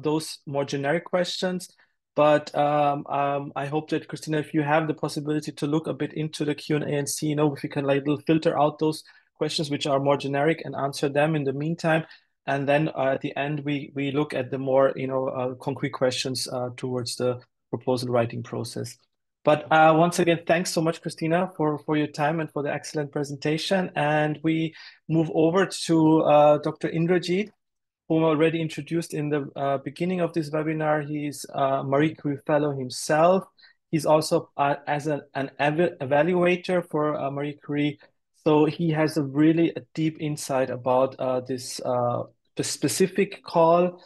those more generic questions. But I hope that, Christina, if you have the possibility to look a bit into the Q&A and see, if you can filter out those questions which are more generic and answer them in the meantime. And then at the end, we look at the more, concrete questions towards the proposal writing process. But once again, thanks so much, Christina, for your time and for the excellent presentation. And we move over to Dr. Indrajit, whom I already introduced in the beginning of this webinar. He's a Marie Curie Fellow himself. He's also as an evaluator for Marie Curie. So he has a deep insight about this specific postdoctoral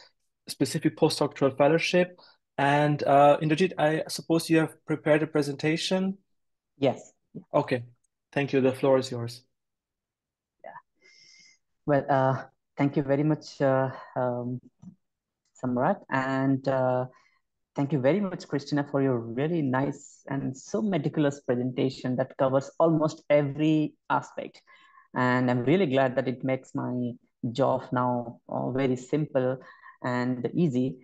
fellowship. And Indrajit, I suppose you have prepared a presentation? Yes. Okay, thank you. The floor is yours. Yeah. Well, thank you very much, Samrat, and thank you very much, Christina, for your really nice and so meticulous presentation that covers almost every aspect. And I'm really glad that it makes my job now very simple and easy.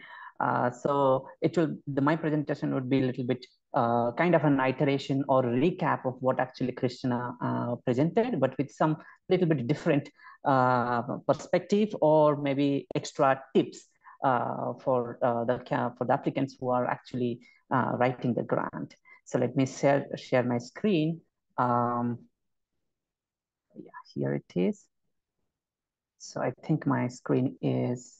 So my presentation would be a little bit kind of an iteration or recap of what actually Christina presented, but with some little bit different perspective or maybe extra tips for the applicants who are actually writing the grant. So let me share my screen. Yeah, here it is. So I think my screen is.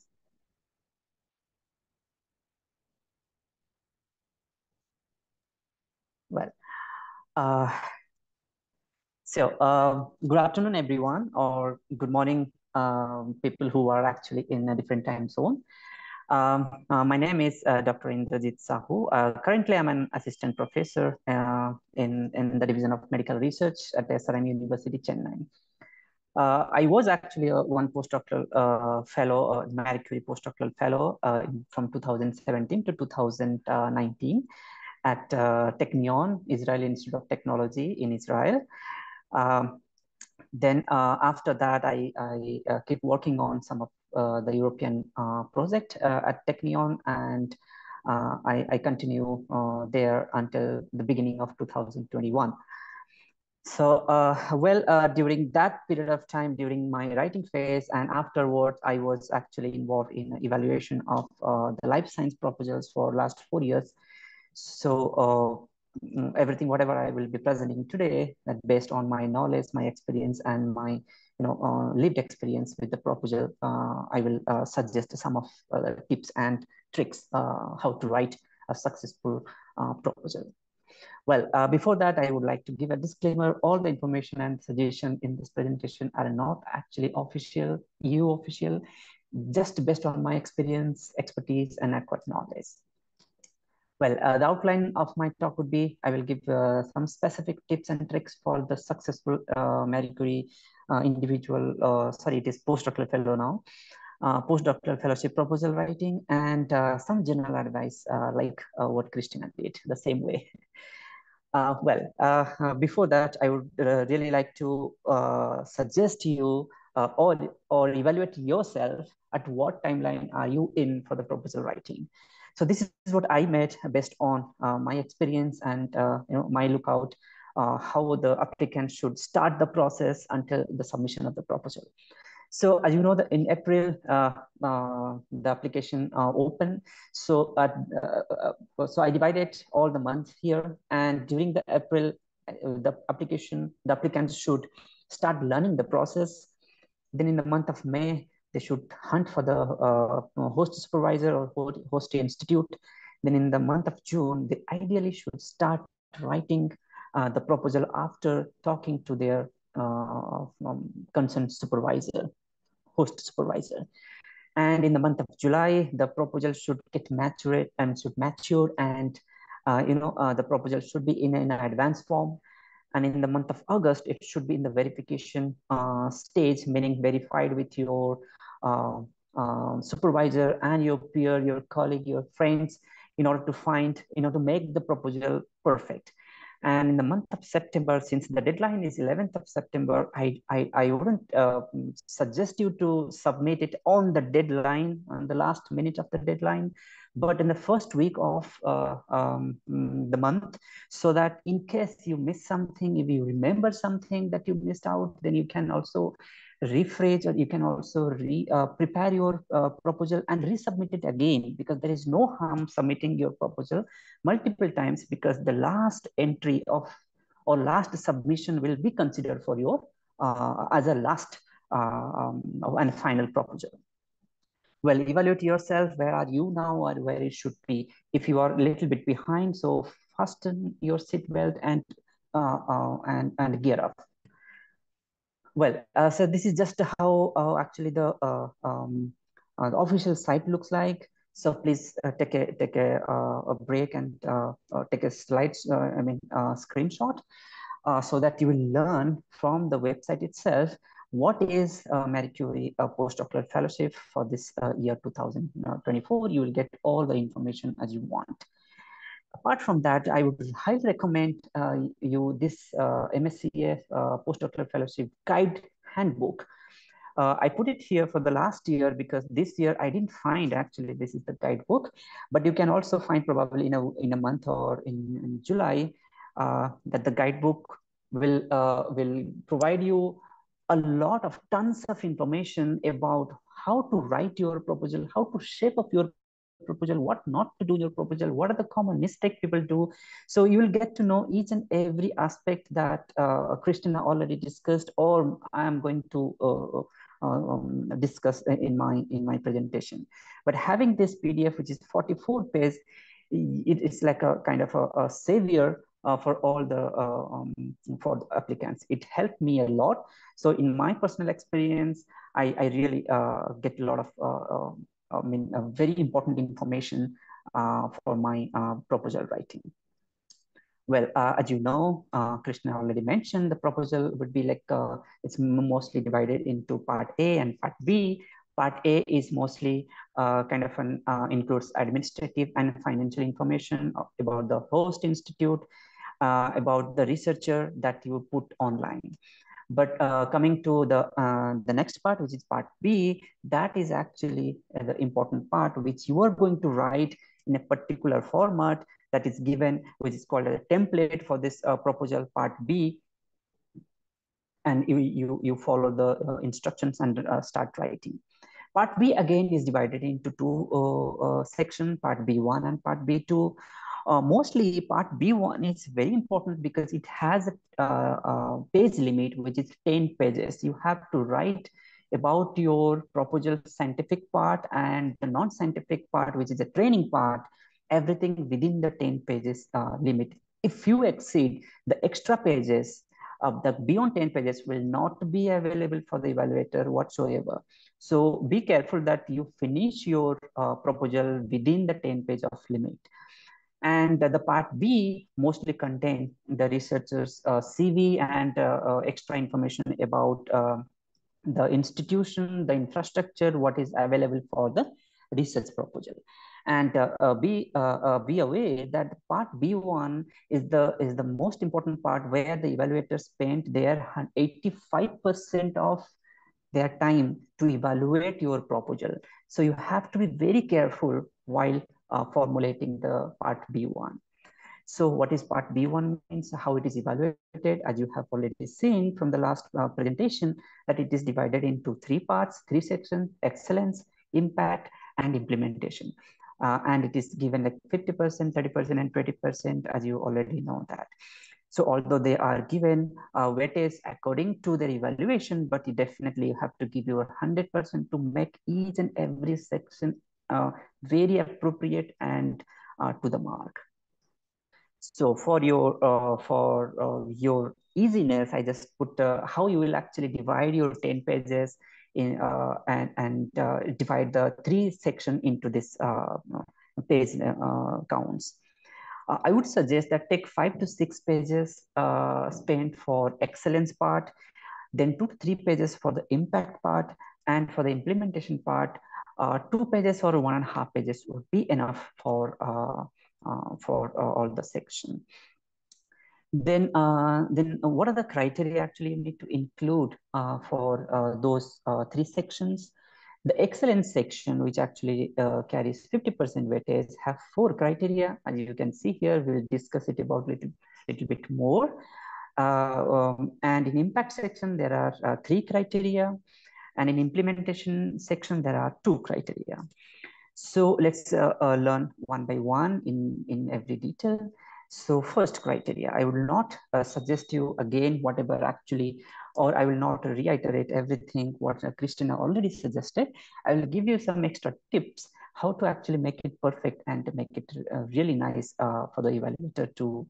Well, good afternoon, everyone, or good morning, people who are actually in a different time zone. My name is Dr. Indrajit Sahu. Currently, I'm an assistant professor in the Division of Medical Research at SRM University, Chennai. I was actually one postdoctoral fellow, Marie Curie postdoctoral fellow from 2017 to 2019. at Technion, Israeli Institute of Technology in Israel. Then after that, I keep working on some of the European project at Technion, and I continue there until the beginning of 2021. So, during that period of time, during my writing phase and afterwards, I was actually involved in evaluation of the life science proposals for last 4 years. So everything, whatever I will be presenting today, that based on my knowledge, my experience, and my lived experience with the proposal, I will suggest some of the tips and tricks how to write a successful proposal. Well, before that, I would like to give a disclaimer. All the information and suggestion in this presentation are not actually official, EU official, just based on my experience, expertise, and acquired knowledge. Well, the outline of my talk would be, I will give some specific tips and tricks for the successful Marie Curie individual, sorry, it is postdoctoral fellow now, postdoctoral fellowship proposal writing, and some general advice like what Christina did the same way. Before that, I would really like to suggest you or evaluate yourself at what timeline are you in for the proposal writing. So this is what I made based on my experience and my lookout, how the applicant should start the process until the submission of the proposal. So as you know, that in April, the application opened. So so I divided all the months here, and during the April, the applicants should start learning the process. Then in the month of May, they should hunt for the host supervisor or host institute. Then in the month of June, they ideally should start writing the proposal after talking to their concerned supervisor, host supervisor. And in the month of July, the proposal should get mature, and the proposal should be in an advanced form. And in the month of August, it should be in the verification stage, meaning verified with your supervisor and your peer, your colleague, your friends, in order to find, to make the proposal perfect. And in the month of September, since the deadline is 11th of September, I wouldn't suggest you to submit it on the deadline, on the last minute of the deadline, but in the first week of the month, so that in case you miss something, if you remember something that you missed out, then you can also rephrase, or you can also prepare your proposal and resubmit it again, because there is no harm submitting your proposal multiple times, because the last entry of or last submission will be considered for your as a last and final proposal. Well, evaluate yourself. Where are you now, or where it should be? If you are a little bit behind, so fasten your seatbelt and gear up. Well, so this is just how actually the official site looks like. So please take a break and take a screenshot so that you will learn from the website itself what is Marie Curie Postdoctoral Fellowship for this year 2024. You will get all the information as you want. Apart from that, I would highly recommend you this MSCA Postdoctoral Fellowship Guide Handbook. I put it here for the last year because this year I didn't find actually this is the guidebook, but you can also find probably in a month or in July that the guidebook will provide you a lot of tons of information about how to write your proposal, how to shape up your proposal, what not to do in your proposal, what are the common mistakes people do. So you will get to know each and every aspect that Christina already discussed, or I am going to discuss in my presentation. But having this PDF, which is 44 pages, it is like a kind of a savior for all the for the applicants. It helped me a lot. So in my personal experience, I really get a lot of very important information for my proposal writing. Well, as you know, Krishna already mentioned, the proposal would be like, it's mostly divided into part A and part B. Part A is mostly includes administrative and financial information about the host institute, about the researcher that you put online. But coming to the next part, which is part B, that is actually the important part, which you are going to write in a particular format that is given, which is called a template for this proposal part B. And you follow the instructions and start writing. Part B again is divided into two sections, part B1 and part B2. Mostly part B1 is very important because it has a page limit, which is 10 pages. You have to write about your proposal scientific part and the non-scientific part, which is the training part, everything within the 10 pages limit. If you exceed the extra pages, the beyond 10 pages will not be available for the evaluator whatsoever. So be careful that you finish your proposal within the 10 page of limit. And the part B mostly contain the researcher's CV and extra information about the institution, the infrastructure, what is available for the research proposal. And be aware that part B1 is the most important part, where the evaluators spent their 85% of their time to evaluate your proposal. So you have to be very careful while formulating the part B1. So what is part B1 means, how it is evaluated, as you have already seen from the last presentation, that it is divided into three parts, three sections: excellence, impact, and implementation. And it is given like 50%, 30%, and 20%, as you already know that. So although they are given weightage according to their evaluation, but you definitely have to give your 100% to make each and every section very appropriate and to the mark. So for your easiness, I just put how you will actually divide your 10 pages in and divide the three section into this page counts. I would suggest that take 5 to 6 pages spent for excellence part, then 2 to 3 pages for the impact part, and for the implementation part, 2 pages or 1.5 pages would be enough for all the section. Then what are the criteria actually you need to include for those 3 sections? The excellence section, which actually carries 50% weightage, have 4 criteria. As you can see here, we'll discuss it about little bit more. And in impact section, there are 3 criteria. And in implementation section, there are 2 criteria. So let's learn one by one in every detail. So first criteria, I will not suggest you again whatever actually, or I will not reiterate everything what Christina already suggested. I will give you some extra tips how to actually make it perfect and to make it really nice for the evaluator to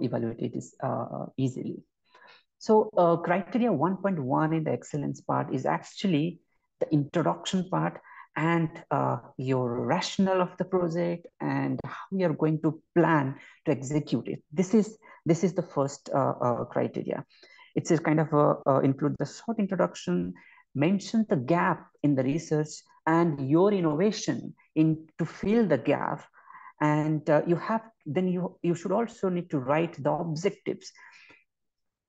evaluate it easily. So criteria 1.1 in the excellence part is actually the introduction part and your rationale of the project and how we are going to plan to execute it. This is the first criteria. It's a kind of include the short introduction, mention the gap in the research and your innovation to fill the gap. And you should also need to write the objectives,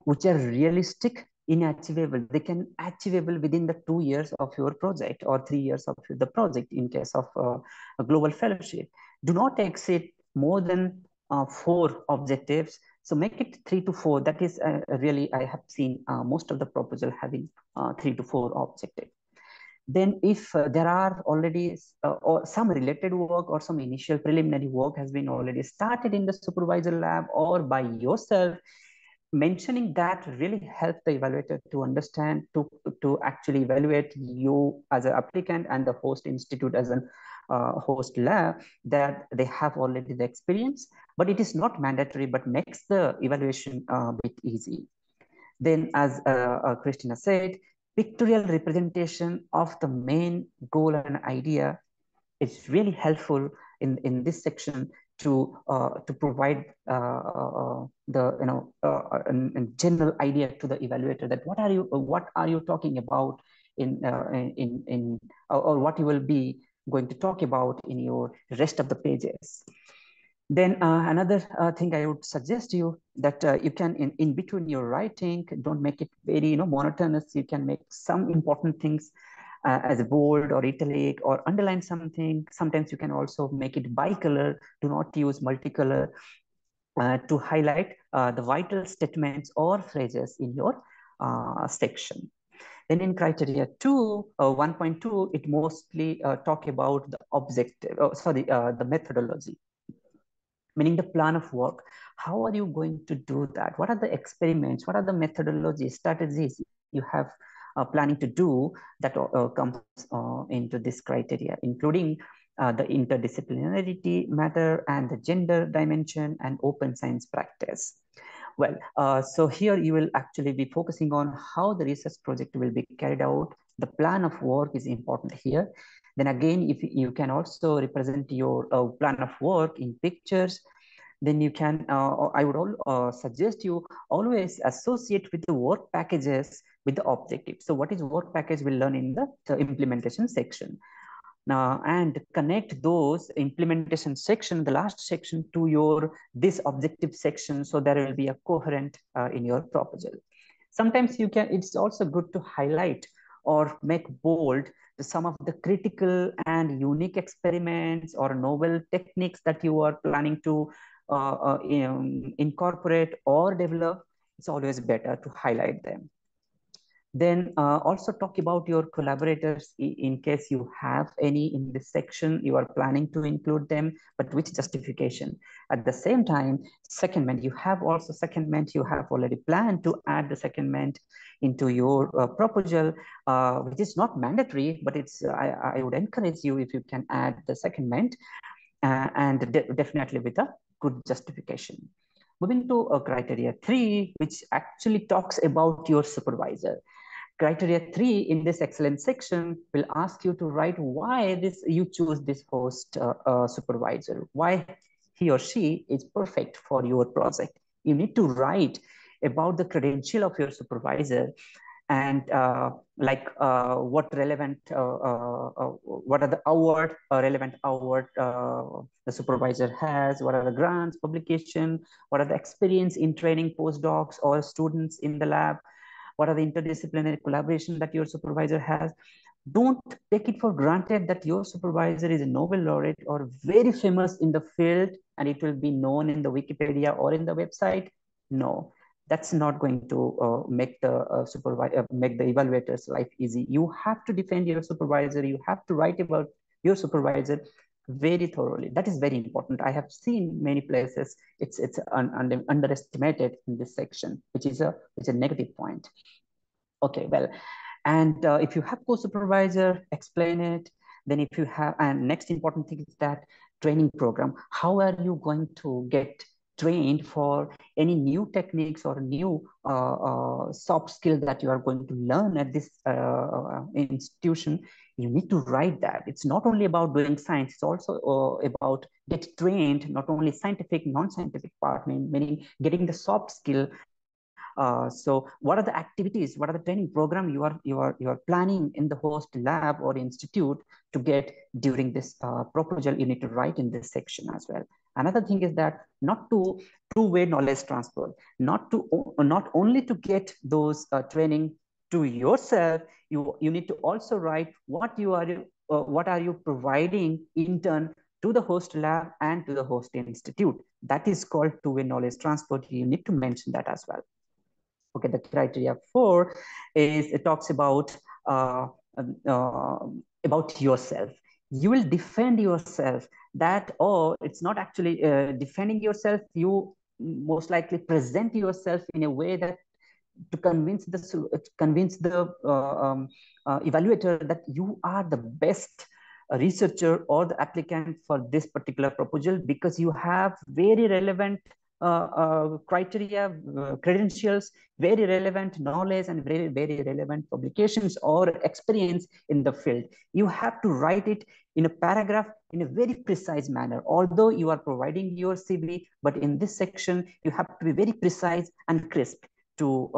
which are realistic, inachievable. They can achievable within the 2 years of your project or 3 years of the project in case of a global fellowship. Do not exceed more than 4 objectives. So make it 3 to 4. That is really, I have seen most of the proposal having 3 to 4 objectives. Then if there are already or some related work or some initial preliminary work has been already started in the supervisor lab or by yourself, mentioning that really helps the evaluator to understand, to actually evaluate you as an applicant and the host institute as a host lab, that they have already the experience, but it is not mandatory, but makes the evaluation a bit easy. Then as Christina said, pictorial representation of the main goal and idea is really helpful in this section to provide the a general idea to the evaluator that what are you talking about or what you will be going to talk about in your rest of the pages. Then another thing I would suggest you that you can in between your writing, don't make it very monotonous. You can make some important things as a bold or italic or underline something. Sometimes you can also make it bicolor. Do not use multicolor to highlight the vital statements or phrases in your section. Then in criteria 1.2, it mostly talk about the objective, the methodology, meaning the plan of work. How are you going to do that? What are the experiments? What are the methodology strategies you have planning to do that comes into this criteria, including the interdisciplinarity matter and the gender dimension and open science practice. Well, so here you will actually be focusing on how the research project will be carried out. The plan of work is important here. Then again, if you can also represent your plan of work in pictures, then you can, I would suggest you always associate with the work packages with the objective. So what is work package, we'll learn in the implementation section. And connect those implementation section, the last section, to this objective section, so there will be a coherent in your proposal. Sometimes it's also good to highlight or make bold some of the critical and unique experiments or novel techniques that you are planning to incorporate or develop. It's always better to highlight them. Then also talk about your collaborators in case you have any in this section. You are planning to include them, but with justification. At the same time, secondment, you have already planned to add the secondment into your proposal, which is not mandatory, but I would encourage you if you can add the secondment, and definitely with a good justification. Moving to criteria 3, which actually talks about your supervisor. Criteria 3 in this excellence section will ask you to write why you choose this host supervisor, why he or she is perfect for your project. You need to write about the credential of your supervisor, and what relevant, what are the relevant award the supervisor has, what are the grants, publication, what are the experience in training postdocs or students in the lab, what are the interdisciplinary collaboration that your supervisor has. Don't take it for granted that your supervisor is a Nobel laureate or very famous in the field and it will be known in the Wikipedia or in the website. No, that's not going to make the evaluator's life easy. You have to defend your supervisor. You have to write about your supervisor very thoroughly. That is very important. I have seen many places it's underestimated in this section, which is a negative point. Okay, well, and if you have co-supervisor, explain it. Then if you have, and next important thing is that training program. How are you going to get trained for any new techniques or new soft skill that you are going to learn at this institution? You need to write that. It's not only about doing science, it's also about get trained, not only scientific, non-scientific part, meaning getting the soft skill. So what are the activities, what are the training program you are planning in the host lab or institute to get during this proposal? You need to write in this section as well. Another thing is that not to two-way knowledge transfer, not only to get those training to yourself, you need to also write what are you providing in turn to the host lab and to the host institute. That is called two-way knowledge transfer. You need to mention that as well. Okay, the criteria 4 is, it talks about yourself. You will defend yourself. That, it's not actually defending yourself. You most likely present yourself in a way that to convince the evaluator that you are the best researcher or the applicant for this particular proposal, because you have very relevant criteria, credentials, very relevant knowledge, and very, very relevant publications or experience in the field. You have to write it in a paragraph in a very precise manner. Although you are providing your CV, but in this section, you have to be very precise and crisp to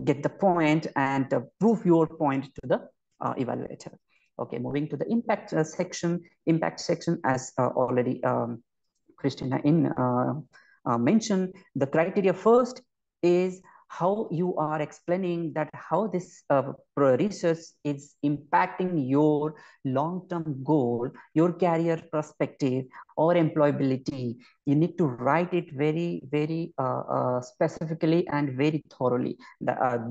get the point and prove your point to the evaluator. Okay, moving to the impact section. Impact section, as already Christina mentioned, the criteria first is how you are explaining that how this research is impacting your long-term goal, your career perspective, or employability. You need to write it very, very specifically and very thoroughly.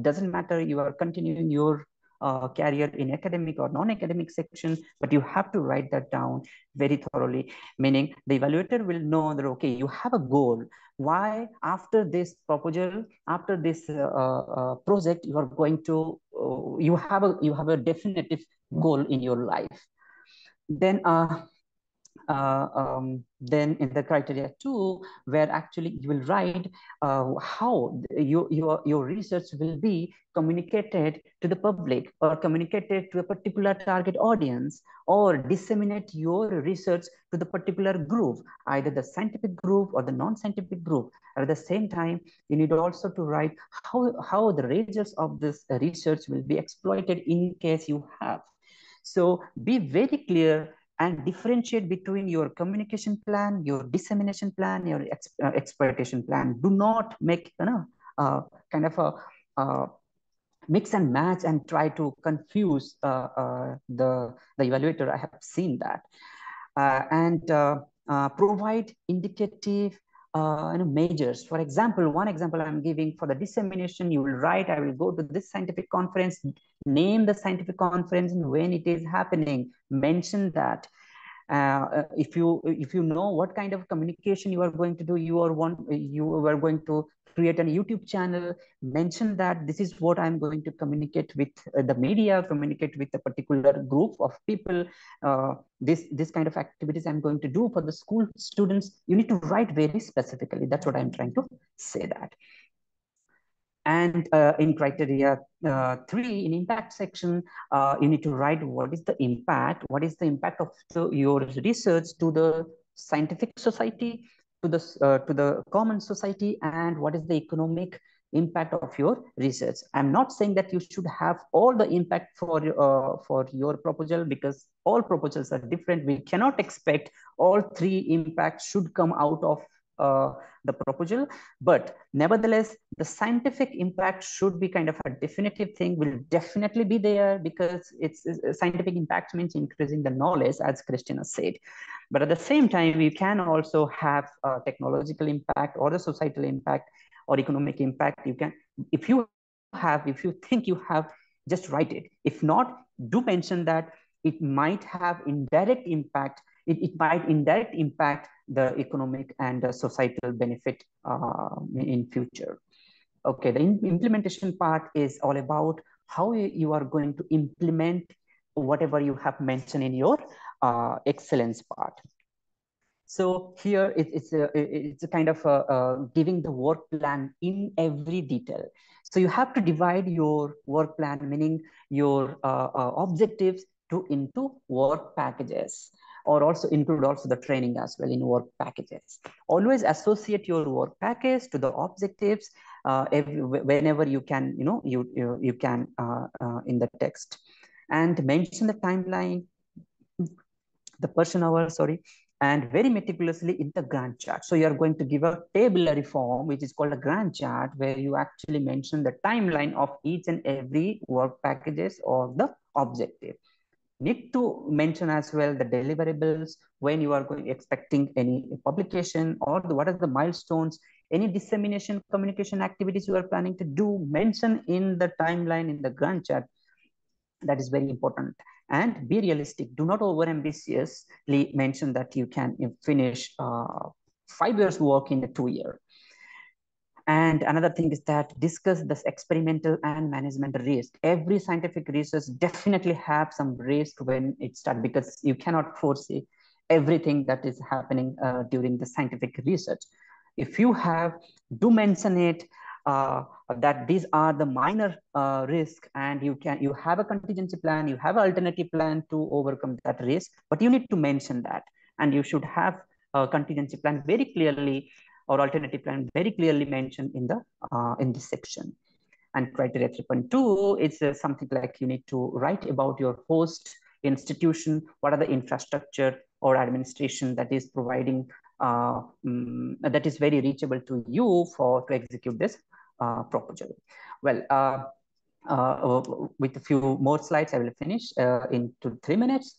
Doesn't matter you are continuing your career in academic or non-academic section, but you have to write that down very thoroughly, meaning the evaluator will know that, okay, you have a goal. Why after this proposal, after this project, you are going to, you have a definitive goal in your life. Then in the criteria 2, where actually you will write how your research will be communicated to the public or communicated to a particular target audience, or disseminate your research to the particular group, either the scientific group or the non-scientific group. At the same time, you need also to write how the results of this research will be exploited in case you have. So be very clear and differentiate between your communication plan, your dissemination plan, your exploitation plan. Do not make kind of a mix and match and try to confuse the evaluator. I have seen that. And provide indicative measures. For example, one example I'm giving for the dissemination, you will write, I will go to this scientific conference, name the scientific conference and when it is happening, mention that. If you know what kind of communication you are going to do, you are going to create a YouTube channel, mention that this is what I'm going to communicate with the media, communicate with a particular group of people, this kind of activities I'm going to do for the school students. You need to write very specifically. That's what I'm trying to say that. And in criteria 3, in impact section, you need to write what is the impact of your research to the scientific society, to the common society, and what is the economic impact of your research. I'm not saying that you should have all the impact for your proposal, because all proposals are different. We cannot expect all 3 impacts should come out of the proposal, but nevertheless, the scientific impact should be kind of a definitive thing, will definitely be there, because it's scientific impact means increasing the knowledge, as Christina said. But at the same time, you can also have a technological impact or the societal impact or economic impact. You can, if you think you have, just write it. If not, do mention that it might have indirect impact. It might indirect impact the economic and societal benefit in future. Okay, the implementation part is all about how you are going to implement whatever you have mentioned in your excellence part. So here it's a kind of giving the work plan in every detail. So you have to divide your work plan, meaning your objectives, into work packages, or also include also the training as well in work packages. Always associate your work package to the objectives whenever you can, you can in the text, and mention the timeline, the person hour, and very meticulously in the Gantt chart. So you are going to give a tabulary form, which is called a Gantt chart, where you actually mention the timeline of each and every work packages or the objective. Need to mention as well the deliverables, when you are expecting any publication, or what are the milestones, any dissemination communication activities you are planning to do, mention in the timeline in the Gantt chart. That is very important. And be realistic. Do not over ambitiously mention that you can finish 5 years work in a 2 year. And another thing is that discuss this experimental and management risk. Every scientific research definitely have some risk when it starts, because you cannot foresee everything that is happening during the scientific research. If you have, do mention it, that these are the minor risk, and you have a contingency plan, you have an alternative plan to overcome that risk, but you need to mention that, and you should have a contingency plan very clearly, or alternative plan very clearly mentioned in this section. And criteria 3.2 is something like you need to write about your host institution, what are the infrastructure or administration that is providing, that is very reachable to you to execute this proposal. Well, with a few more slides, I will finish in 3 minutes.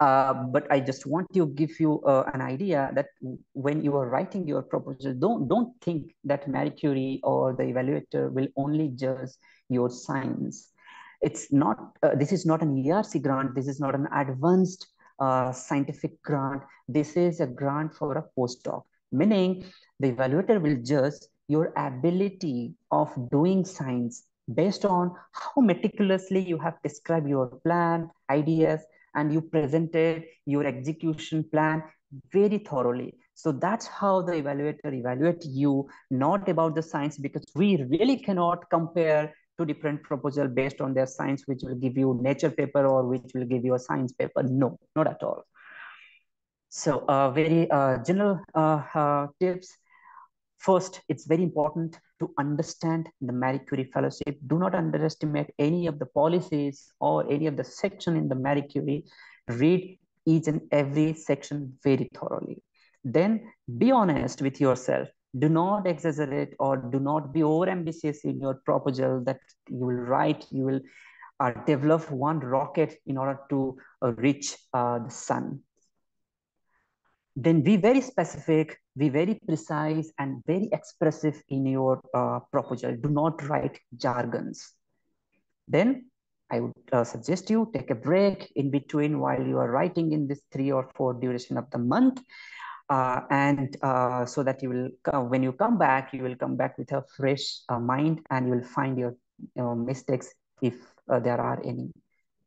But I just want to give you an idea that when you are writing your proposal, don't think that Marie Curie or the evaluator will only judge your science. It's not, this is not an ERC grant. This is not an advanced scientific grant. This is a grant for a postdoc, meaning the evaluator will judge your ability of doing science based on how meticulously you have described your plan, ideas, and you presented your execution plan very thoroughly. So that's how the evaluator evaluates you, not about the science, because we really cannot compare two different proposals based on their science, which will give you nature paper or which will give you a science paper. No, not at all. So very general tips. First, it's very important to understand the Marie Curie Fellowship. Do not underestimate any of the policies or any of the section in the Marie Curie. Read each and every section very thoroughly. Then be honest with yourself. Do not exaggerate or do not be overambitious in your proposal that you will write, you will develop one rocket in order to reach the sun. Then be very specific, be very precise, and very expressive in your proposal. Do not write jargons. Then I would suggest you take a break in between while you are writing in this 3 or 4 duration of the month. So that you will, when you come back, you will come back with a fresh mind and you will find your mistakes if there are any.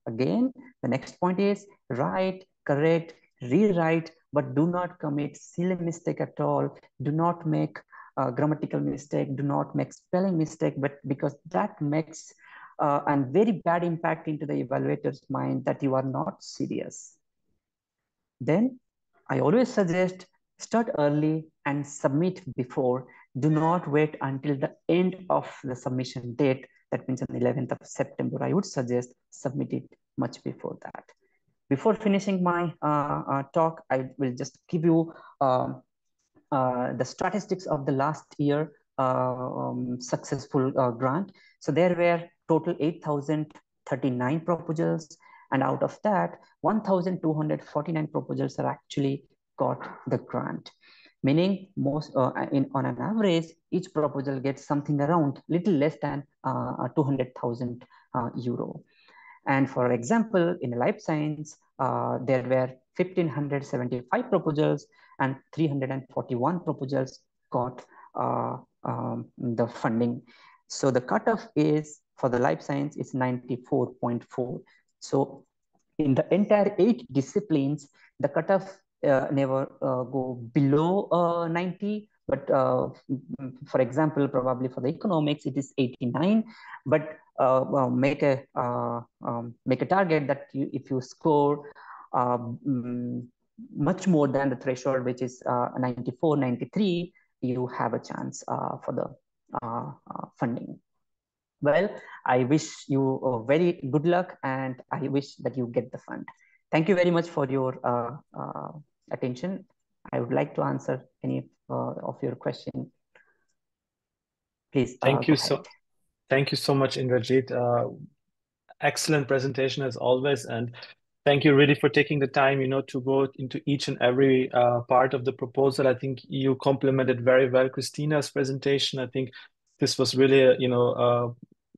Again, the next point is write, correct, rewrite, but do not commit silly mistake at all. Do not make a grammatical mistake. Do not make spelling mistake, but because that makes a very bad impact into the evaluator's mind that you are not serious. Then I always suggest start early and submit before. Do not wait until the end of the submission date. That means on the 11th of September. I would suggest submit it much before that. Before finishing my talk, I will just give you the statistics of the last year successful grant. So there were total 8,039 proposals, and out of that, 1,249 proposals are actually got the grant. Meaning most on an average, each proposal gets something around little less than 200,000 euro. And for example, in life science, there were 1,575 proposals and 341 proposals got the funding. So the cutoff is for the life science is 94.4. So in the entire 8 disciplines, the cutoff never go below 90. But for example, probably for the economics, it is 89. But make a target that if you score much more than the threshold, which is 94, 93, you have a chance for the funding. Well, I wish you very good luck, and I wish that you get the fund. Thank you very much for your attention. I would like to answer any of your questions. Please. Thank you so much, Indrajit. Excellent presentation as always, and thank you really for taking the time, to go into each and every part of the proposal. I think you complemented very well Christina's presentation. I think this was really,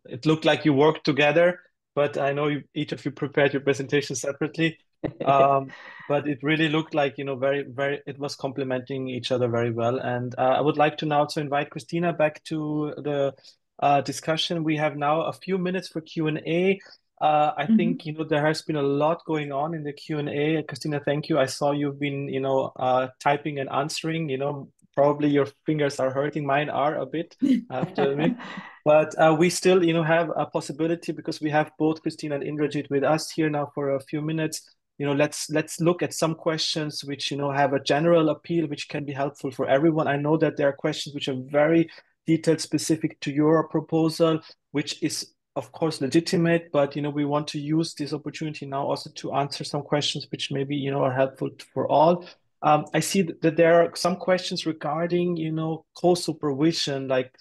it looked like you worked together, but I know each of you prepared your presentation separately. But it really looked like, it was complementing each other very well. And I would like to now invite Christina back to the discussion. We have now a few minutes for Q&A. I think, there has been a lot going on in the Q&A. Christina, thank you. I saw you've been, typing and answering, probably your fingers are hurting. Mine are a bit, I have to admit. But we still, have a possibility because we have both Christina and Indrajit with us here now for a few minutes. Let's look at some questions which, have a general appeal, which can be helpful for everyone. I know that there are questions which are very detailed, specific to your proposal. which is of course legitimate, but we want to use this opportunity now also to answer some questions which maybe are helpful for all. I see that there are some questions regarding co-supervision, like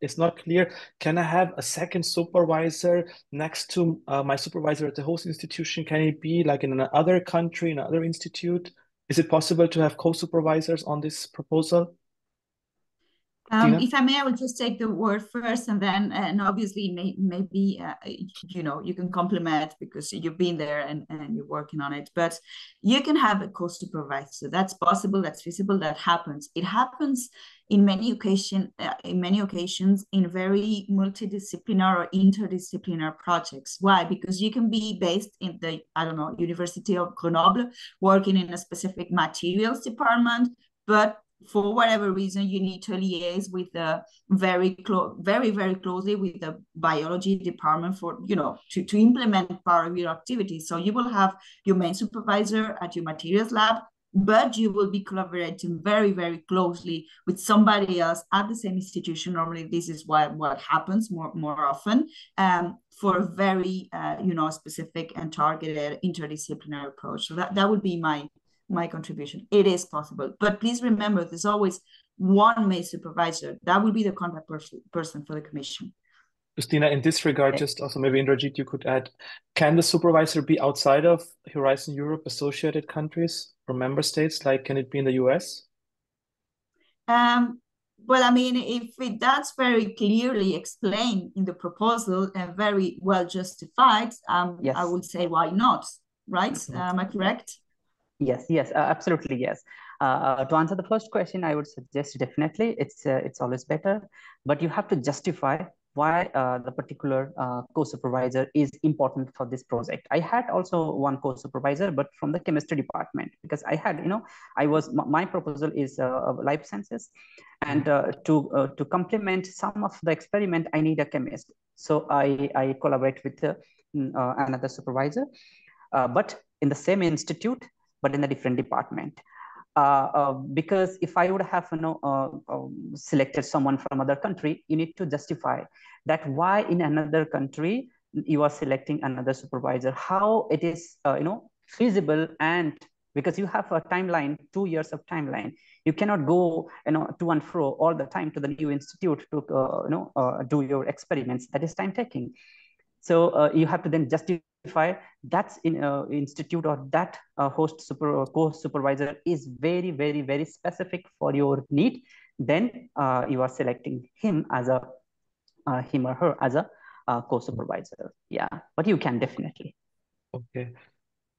it's not clear. Can I have a second supervisor next to my supervisor at the host institution? Can it be like in another country, in another institute? Is it possible to have co-supervisors on this proposal? If I may, I will just take the word first, and then, and obviously, maybe you can complement because you've been there and you're working on it. But you can have a co-supervisor. That's possible. That's feasible. That happens. It happens in many occasions in very multidisciplinary or interdisciplinary projects. Why? Because you can be based in the University of Grenoble, working in a specific materials department, but for whatever reason, you need to liaise with the very closely with the biology department for to implement part of your activity. So you will have your main supervisor at your materials lab, but you will be collaborating very, very closely with somebody else at the same institution. Normally, this is what happens more often for a very specific and targeted interdisciplinary approach. So that would be my contribution. It is possible, but please remember, there's always one main supervisor. That will be the contact person for the commission. Christina, in this regard, just also maybe Indrajit, you could add, can the supervisor be outside of Horizon Europe associated countries or member states? Like, can it be in the US? Well, I mean, if that's very clearly explained in the proposal and very well justified, yes. I would say, why not, right? Am I correct? Yes, absolutely, yes. To answer the first question, I would suggest definitely it's always better, but you have to justify why the particular co-supervisor is important for this project. I had also one co-supervisor, but from the chemistry department, because I had, my proposal is life sciences, and to complement some of the experiment, I need a chemist. So I collaborate with another supervisor, but in the same institute, but in a different department. Because if I would have selected someone from other country, you need to justify that why in another country you are selecting another supervisor, how it is feasible, and because you have a timeline, 2 years of timeline, you cannot go to and fro all the time to the new institute to do your experiments. That is time taking. So you have to then justify that institute or that host co-supervisor is very, very, very specific for your need. Then you are selecting him or her as a co-supervisor. Yeah, but you can definitely. Okay.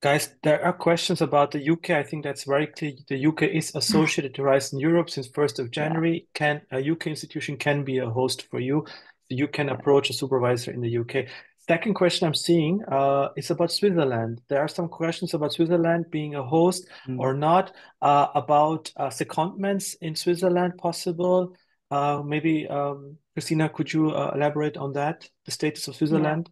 Guys, there are questions about the UK. I think that's very clear. The UK is associated to Horizon Europe since 1st of January. Yeah. A UK institution can be a host for you. So you can approach a supervisor in the UK. Second question I'm seeing is about Switzerland. There are some questions about Switzerland being a host or not, about secondments in Switzerland possible. Maybe, Christina, could you elaborate on that, the status of Switzerland?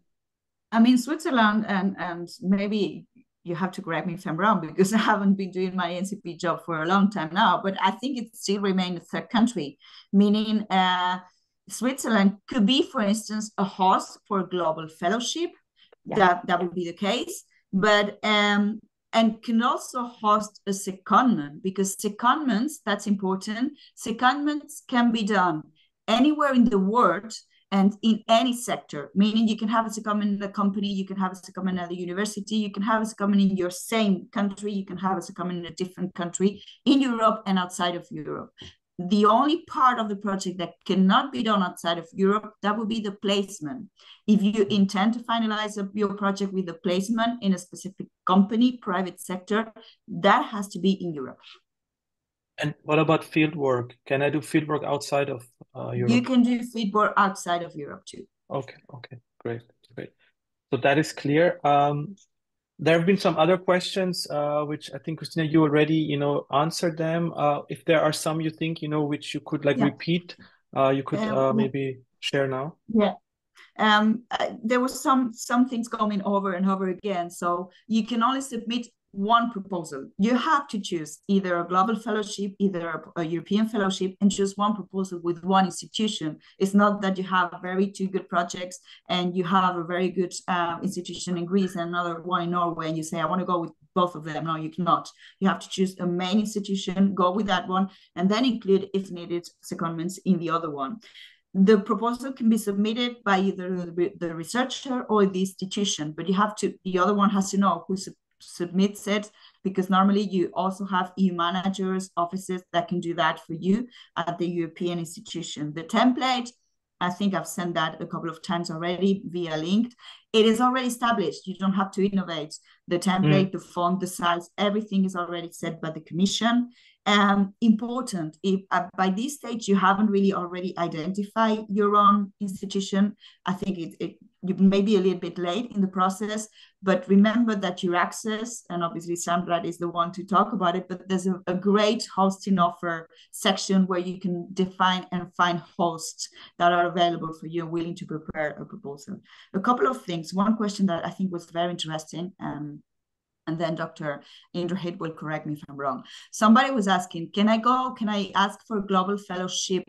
Yeah. I mean, Switzerland, and maybe you have to correct me if I'm wrong, because I haven't been doing my NCP job for a long time now, but I think it still remains a third country, meaning Switzerland could be, for instance, a host for a global fellowship. Yeah. That would be the case, but and can also host a secondment, because secondments, that's important. Secondments can be done anywhere in the world and in any sector, meaning you can have a secondment in a company, you can have a secondment at the university, you can have a secondment in your same country, you can have a secondment in a different country, in Europe and outside of Europe. The only part of the project that cannot be done outside of Europe, that would be the placement. If you intend to finalize your project with the placement in a specific company, private sector, that has to be in Europe. And what about field work? Can I do field work outside of Europe? You can do field work outside of Europe too. Okay, great. So that is clear. There have been some other questions, which I think, Christina, you already, answered them. If there are some you think, which you could repeat, you could maybe share now. Yeah. There was some things coming over and over again. So you can only submit one proposal. You have to choose either a global fellowship, either a European fellowship, and choose one proposal with one institution. It's not that you have two good projects and you have a very good institution in Greece and another one in Norway, and you say, I want to go with both of them. No, you cannot. You have to choose a main institution, go with that one, and then include, if needed, secondments in the other one. The proposal can be submitted by either the researcher or the institution, but the other one has to know who submits it, because normally you also have EU managers, offices that can do that for you at the European institution. The template, I think I've sent that a couple of times already via linked. It is already established. You don't have to innovate. The template, the font, the size, everything is already set by the Commission. Important, if by this stage you haven't really already identified your own institution, I think you may be a little bit late in the process, but remember that EURAXESS, and obviously Sandra is the one to talk about it, but there's a great hosting offer section where you can define and find hosts that are available for you and willing to prepare a proposal. A couple of things. One question that I think was very interesting, and then Dr. Indrahit will correct me if I'm wrong. Somebody was asking, can I ask for a global fellowship?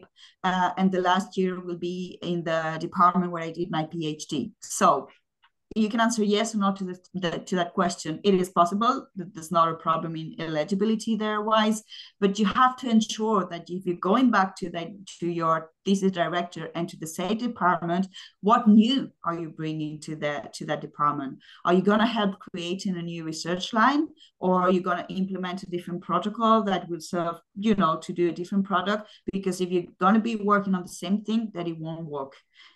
And the last year will be in the department where I did my PhD. So you can answer yes or no to that question. It is possible. That there's not a problem in eligibility there-wise, but you have to ensure that if you're going back to your thesis director and to the same department, what new are you bringing to that department? Are you going to help creating a new research line, or are you going to implement a different protocol that will serve, to do a different product? Because if you're going to be working on the same thing, that it won't work.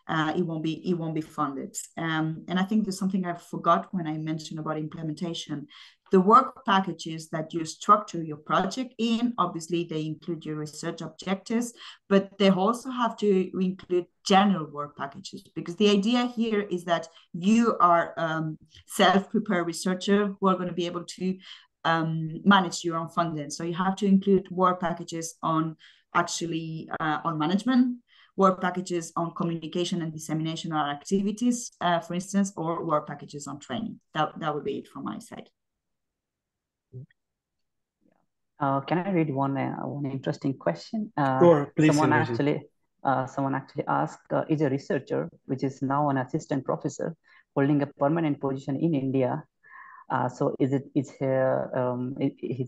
It won't be funded. And I think there's something I forgot when I mentioned about implementation. The work packages that you structure your project in, obviously they include your research objectives, but they also have to include general work packages, because the idea here is that you are self-prepared researcher who are going to be able to manage your own funding. So you have to include work packages on on management, work packages on communication and dissemination of activities, for instance, or work packages on training. That would be it from my side. Can I read one interesting question? Sure, please. Someone actually asked, is a researcher, which is now an assistant professor, holding a permanent position in India. So is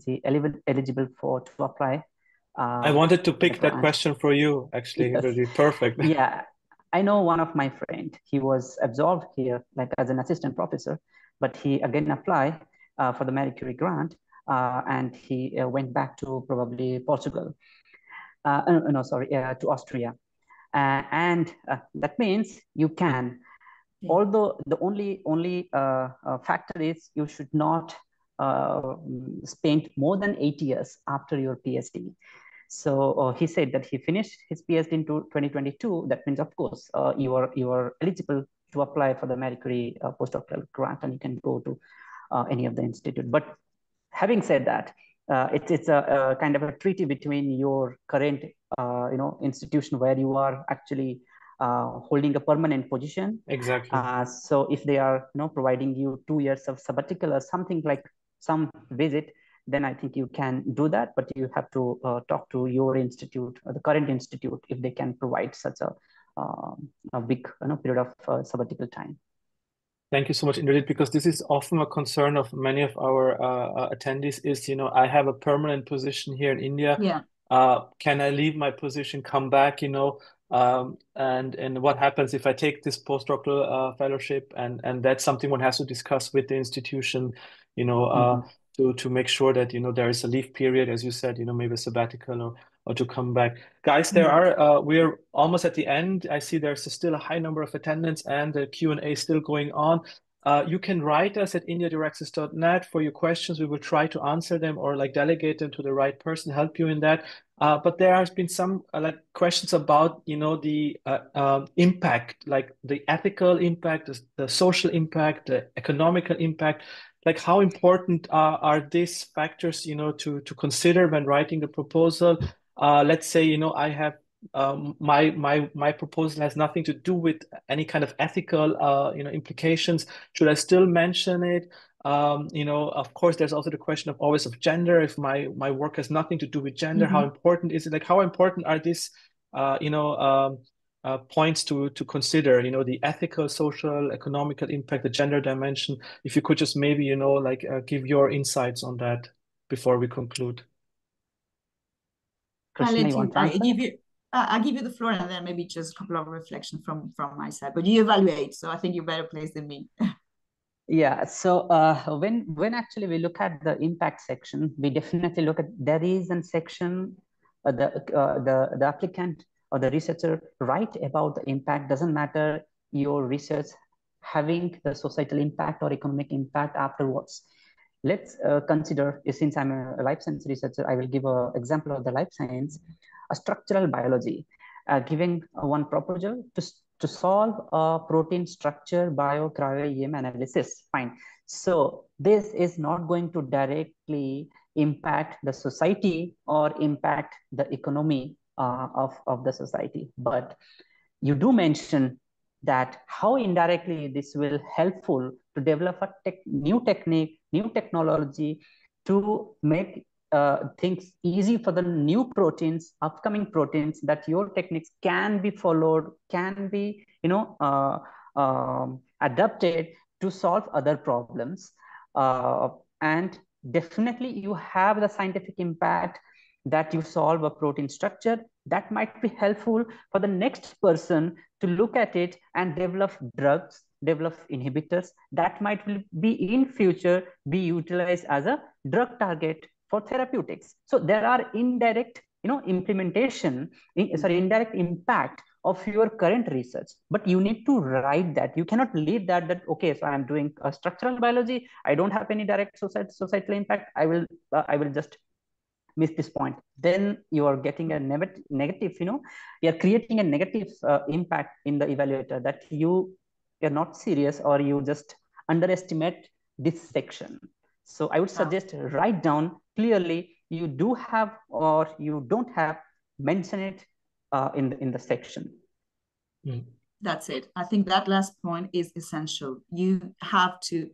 he eligible to apply? I wanted to pick that question for you, actually. Yes. Really perfect. Yeah, I know one of my friend. He was absorbed here, like as an assistant professor, but he again applied for the Marie Curie grant, and he went back to probably Portugal. To Austria, and that means you can. Yeah. Although the only factor is you should not spend more than 8 years after your PhD. So he said that he finished his PhD in 2022. That means, of course, you are eligible to apply for the Marie Curie postdoctoral grant, and you can go to any of the institute. But having said that, it's a kind of a treaty between your current institution where you are actually holding a permanent position. Exactly. So if they are providing you 2 years of sabbatical or something like some visit, then I think you can do that, but you have to talk to your institute or the current institute if they can provide such a big period of sabbatical time. Thank you so much, Indrajit, because this is often a concern of many of our attendees is, I have a permanent position here in India. Yeah. Can I leave my position, come back, and what happens if I take this postdoctoral fellowship, and that's something one has to discuss with the institution, to make sure that, there is a leave period, as you said, maybe a sabbatical or to come back. Guys, we're almost at the end. I see there's still a high number of attendants and the Q&A is still going on. You can write us at india@euraxess.net for your questions. We will try to answer them or delegate them to the right person, help you in that. But there has been some questions about, the impact, like the ethical impact, the social impact, the economical impact. How important are these factors, to consider when writing the proposal? Let's say, I have my proposal has nothing to do with any kind of ethical, implications. Should I still mention it? You know, of course, there's also the question of always of gender. If my work has nothing to do with gender, how important is it? Like, how important are these, you know, points to consider? You know, the ethical, social, economical impact, the gender dimension. If you could just maybe, you know, like give your insights on that before we conclude. Christina, you want to answer? I'll give you the floor, and then maybe just a couple of reflections from my side. But you evaluate, so I think you're better placed than me. Yeah, so when actually we look at the impact section, we definitely look at there is a section the applicant or the researcher write about the impact. Doesn't matter your research having the societal impact or economic impact afterwards. Let's consider, since I'm a life science researcher, I will give an example of the life science, a structural biology, giving one proposal to solve a protein structure bio-cryo-EM analysis. Fine. So this is not going to directly impact the society or impact the economy of the society. But you do mention that how indirectly this will helpful to develop a new technique, new technology to make things easy for the new proteins, upcoming proteins, that your techniques can be followed, can be, you know, adapted to solve other problems. And definitely you have the scientific impact that you solve a protein structure that might be helpful for the next person to look at it and develop drugs, develop inhibitors that might be in future be utilized as a drug target for therapeutics. So there are indirect, you know, indirect impact of your current research, but you need to write that. You cannot leave that okay, so I'm doing a structural biology, I don't have any direct societal impact, I will just miss this point. Then you are getting a negative, you know, you're creating a negative impact in the evaluator, that you're not serious or you just underestimate this section. So I would suggest write down clearly you do have or you don't have, mention it in the section. That's it. I think that last point is essential. You have to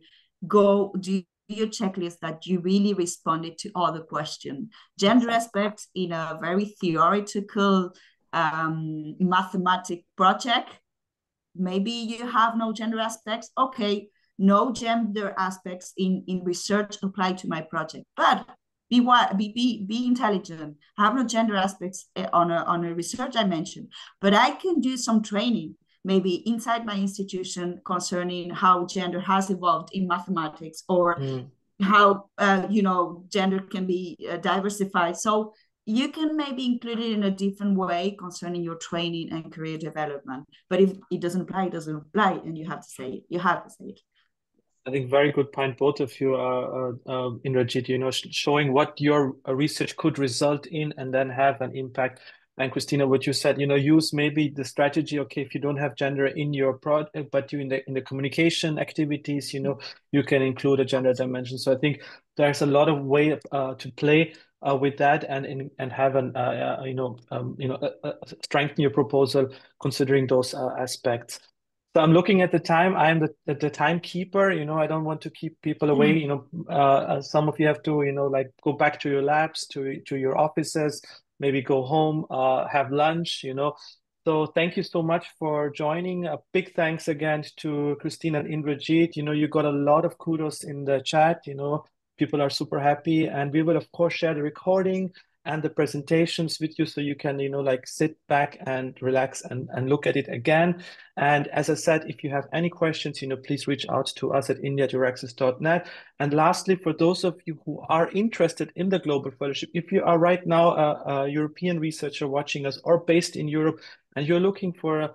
go do your checklist that you really responded to all the questions. Gender aspects in a very theoretical mathematic project, maybe you have no gender aspects. Okay, no gender aspects in research applied to my project, but be intelligent. Have no gender aspects on a research dimension, but I can do some training maybe inside my institution concerning how gender has evolved in mathematics, or how you know, gender can be diversified. So you can maybe include it in a different way concerning your training and career development. But if it doesn't apply, it doesn't apply, and you have to say it. You have to say it. I think very good point, both of you, Indrajit, you know, showing what your research could result in and then have an impact. And Christina, what you said, you know, use maybe the strategy, okay, if you don't have gender in your product, but you in the communication activities, you know, you can include a gender dimension. So I think there's a lot of way to play with that and have an strengthen your proposal considering those aspects. So I'm looking at the time. I'm the timekeeper. You know, I don't want to keep people away. You know, some of you have to, you know, like go back to your labs, to your offices, maybe go home, have lunch. You know, so thank you so much for joining. A big thanks again to Christina and Indrajit. You know, you got a lot of kudos in the chat. You know, people are super happy, and we will of course share the recording and the presentations with you, so you can, you know, like sit back and relax and look at it again. And as I said, if you have any questions, you know, please reach out to us at india@euraxess.net. And lastly, for those of you who are interested in the Global Fellowship, if you are right now a European researcher watching us or based in Europe, and you're looking for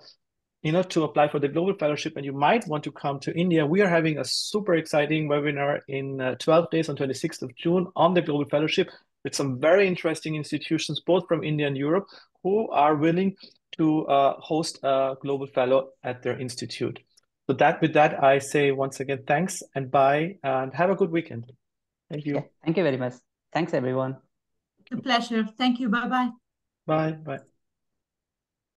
you know, to apply for the Global Fellowship and you might want to come to India, we are having a super exciting webinar in 12 days on 26th of June on the Global Fellowship with some very interesting institutions, both from India and Europe, who are willing to host a Global Fellow at their institute. So with that, I say once again, thanks and bye, and have a good weekend. Thank you. Yeah, thank you very much. Thanks, everyone. A pleasure. Thank you. Bye-bye. Bye. Bye.